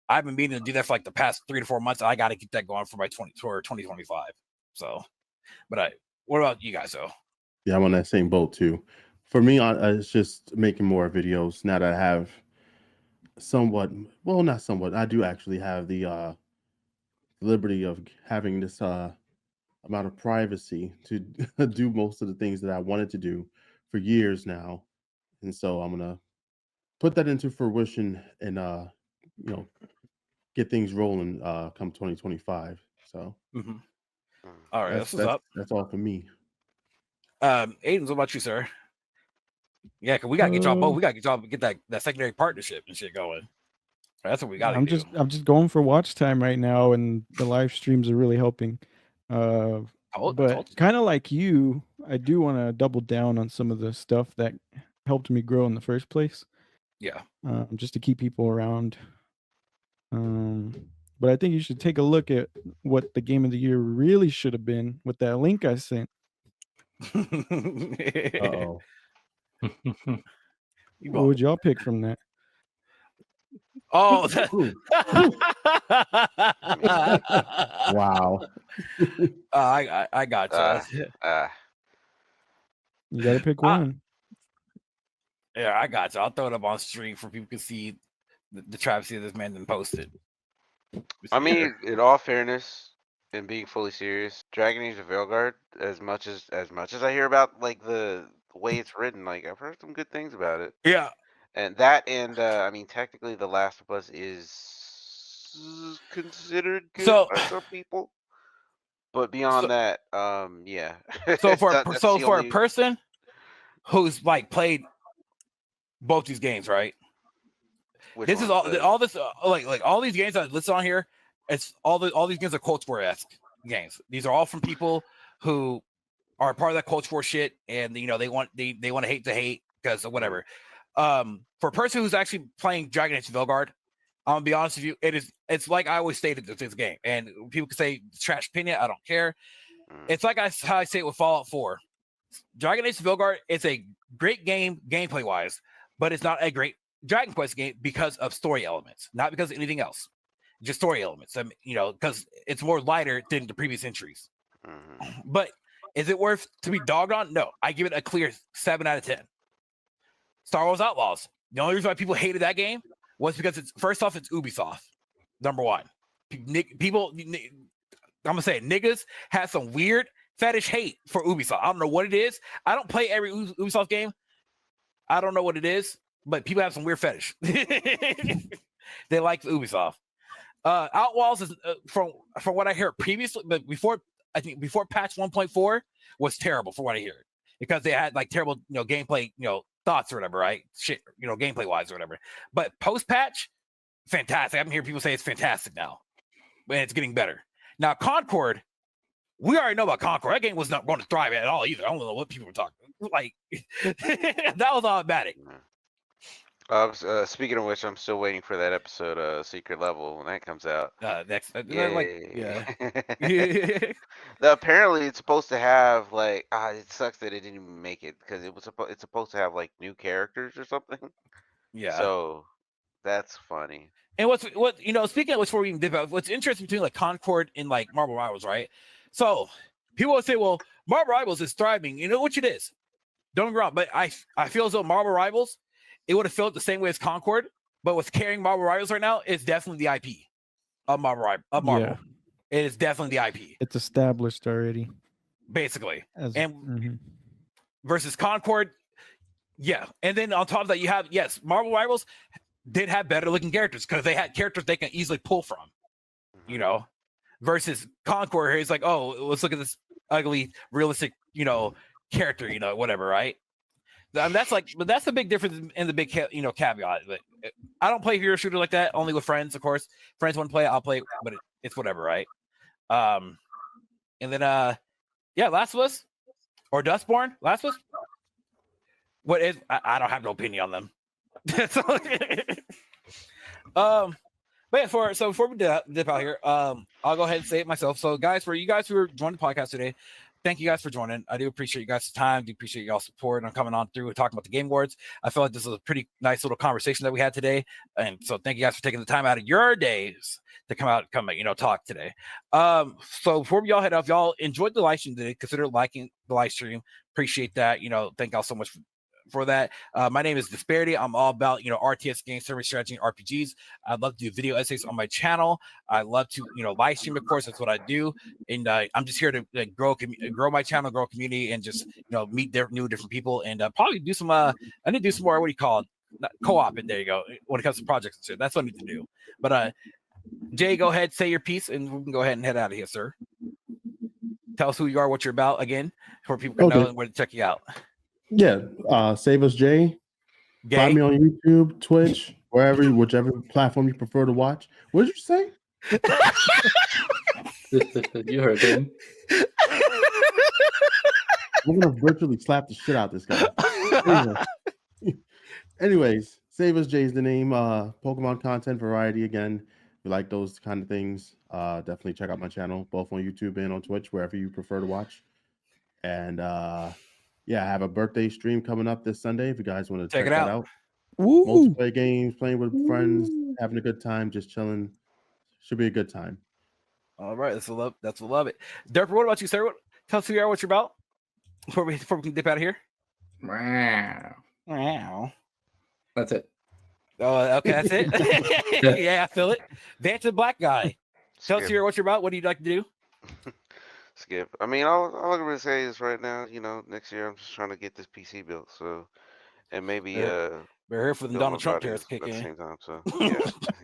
I've been meaning to do that for like the past 3 to 4 months. I got to get that going for my 2025. So, but what about you guys though? Yeah, I'm on that same boat too. For me, it's just making more videos now that I have not somewhat. I do actually have the liberty of having this amount of privacy to do most of the things that I wanted to do for years now. And so I'm gonna put that into fruition and get things rolling come 2025. So all right, that's all for me. Aiden, what about you, sir? Yeah, because we gotta get y'all both. We gotta get y'all get that secondary partnership and shit going. That's what we got. I'm just going for watch time right now, and the live streams are really helping. But kind of like you, I do want to double down on some of the stuff that helped me grow in the first place. Yeah. Just to keep people around. But I think you should take a look at what the game of the year really should have been with that link I sent. Uh-oh. What would y'all pick from that? Oh, Wow. I got you. You got to pick one. Yeah, I got you. I'll throw it up on stream for people to see the travesty of this man then posted. I mean, in all fairness, and being fully serious, Dragon Age of Veilguard, as much as I hear about like the way it's written, like I've heard some good things about it. Yeah. And that, and I mean, technically, The Last of Us is considered good by some people, but beyond that, yeah. So for a person who's like played both these games, right? This is all this like all these games that listed on here. It's all these games are Cold War-esque games. These are all from people who are part of that Cold War shit, and they want to hate to hate because of whatever. For a person who's actually playing Dragon Age Veilguard, I'm gonna be honest with you, it's like I always stated this game, and people can say trash opinion, I don't care. It's like how I say it with Fallout 4. Dragon Age Veilguard is a great game gameplay wise, but it's not a great Dragon Quest game because of story elements, not because of anything else. Just story elements. Because it's more lighter than the previous entries. But is it worth to be dogged on? No, I give it a clear 7 out of 10. Star Wars Outlaws. The only reason why people hated that game was because it's Ubisoft. Number one, people. I'm gonna say it, niggas had some weird fetish hate for Ubisoft. I don't know what it is. I don't play every Ubisoft game. I don't know what it is, but people have some weird fetish. They like Ubisoft. Outlaws is from what I heard previously, but before patch 1.4 was terrible for what I heard because they had like terrible gameplay thoughts or whatever, right? Shit, gameplay wise or whatever. But post patch, fantastic. I've been hearing people say it's fantastic now, and it's getting better. Now Concord, we already know about Concord. That game was not going to thrive at all either. I don't know what people were talking like. That was automatic. Speaking of which, I'm still waiting for that episode, Secret Level, when that comes out. Next, yeah. Apparently, it's supposed to have like. It sucks that it didn't even make it because it's supposed to have like new characters or something. Yeah. So that's funny. And speaking of which, before we even dip out, what's interesting between like Concord and like Marvel Rivals, right? So people will say, well, Marvel Rivals is thriving, which it is. Don't get me wrong, but I feel as though Marvel Rivals, it would have felt the same way as Concord, but what's carrying Marvel Rivals right now is definitely the IP of Marvel. Yeah. It is definitely the IP. It's established already. Basically. Versus Concord, yeah. And then on top of that, you have, yes, Marvel Rivals did have better looking characters because they had characters they can easily pull from, versus Concord here, it's like, oh, let's look at this ugly, realistic, character, whatever, right? And that's the big difference in the big, caveat. But I don't play hero shooter like that, only with friends, of course. Friends want to play it, I'll play it, but it's whatever, right? And then, Last of Us or Dustborn, Last of Us. What is? I don't have no opinion on them. But yeah, before we dip out here, I'll go ahead and say it myself. So, guys, for you guys who are joining the podcast today, thank you guys for joining. I do appreciate you guys' time. Do appreciate y'all's support and coming on through and talking about the Game Awards. I feel like this was a pretty nice little conversation that we had today, and so thank you guys for taking the time out of your days to come talk today. So before we all head off, y'all enjoyed the live stream today. Consider liking the live stream. Appreciate that. Thank y'all so much for that. My name is Disparity. I'm all about RTS games, server strategy, and RPGs. I'd love to do video essays on my channel. I love to live stream, of course. That's what I do, and I'm just here to grow my channel, grow a community, and just meet different people, and probably do some. I need to do some more. What do you call it? Co-op. And there you go. When it comes to projects, that's what I need to do. But Jay, go ahead, say your piece, and we can go ahead and head out of here, sir. Tell us who you are, what you're about, again, for people can know where to check you out. Yeah, Save Us Jay. Find me on YouTube, Twitch, whichever platform you prefer to watch. What did you say? You heard him. I'm gonna virtually slap the shit out of this guy. Anyways, Save Us Jay is the name. Pokemon content variety again. you like those kind of things, definitely check out my channel, both on YouTube and on Twitch, wherever you prefer to watch. And yeah, I have a birthday stream coming up this Sunday. If you guys want to check that out. Woo. Multiplayer games, playing with friends, having a good time, just chilling. Should be a good time. All right, that's what love it. Derper, what about you, sir? Tell us who you are, what you're about, before we can dip out of here. Wow. That's it. Oh, okay, that's it. Yeah, I feel it. Dancing black guy. Tell us what you're about. What do you like to do? Skip. I mean, all I'm gonna say is right now, next year I'm just trying to get this PC built. So, and maybe we're here for the Donald Trump tariffs kick at the in. same time. So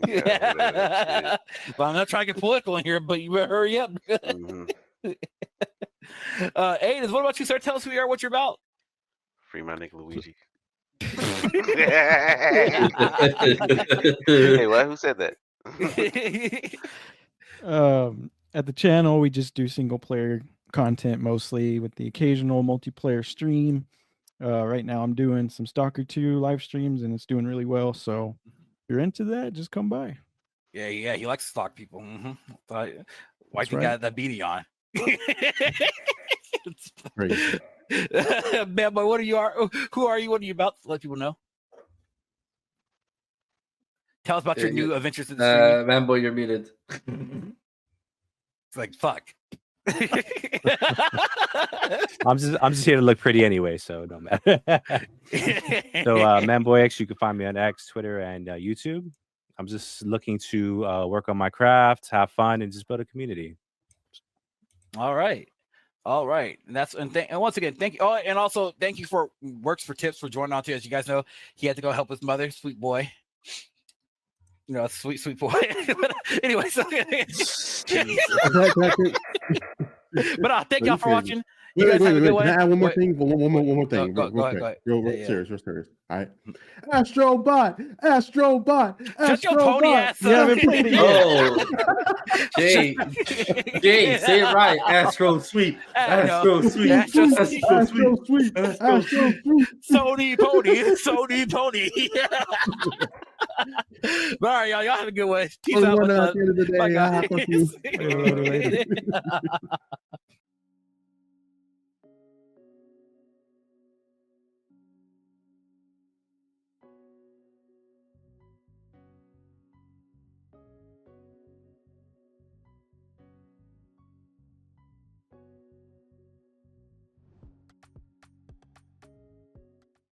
yeah. But I'm not trying to get political in here, but you better hurry up. Mm-hmm. Aiden, what about you, sir? Tell us who you are, what you're about. Free my nigga Luigi. Hey, what? Who said that? At the channel, we just do single player content mostly, with the occasional multiplayer stream. Right now, I'm doing some Stalker 2 live streams, and it's doing really well. So, if you're into that, just come by. Yeah, he likes to stalk people. Mm-hmm. Why That's you right. got that beanie on? Crazy. Man, but who are you? What are you about? Let people know. Tell us about your new adventures in the streaming. Manboy, you're muted. It's like fuck. I'm just here to look pretty anyway, so don't matter. So Manboy X, you can find me on X, Twitter, and YouTube. I'm just looking to work on my craft, have fun, and just build a community. All right. And once again, thank you. Oh, and also thank you for Works for Tips for joining on too. As you guys know, he had to go help his mother, sweet boy. Sweet boy. Anyway, so but thank y'all for watching. You guys have a good one. Can I add one more thing? One more thing. Go ahead. Real serious. All right. Astrobot. Shut your pony ass up. Oh, Jay, say it right. Astro Sweet. Sony pony. All right, y'all have a good one. Peace out. At the end of the day,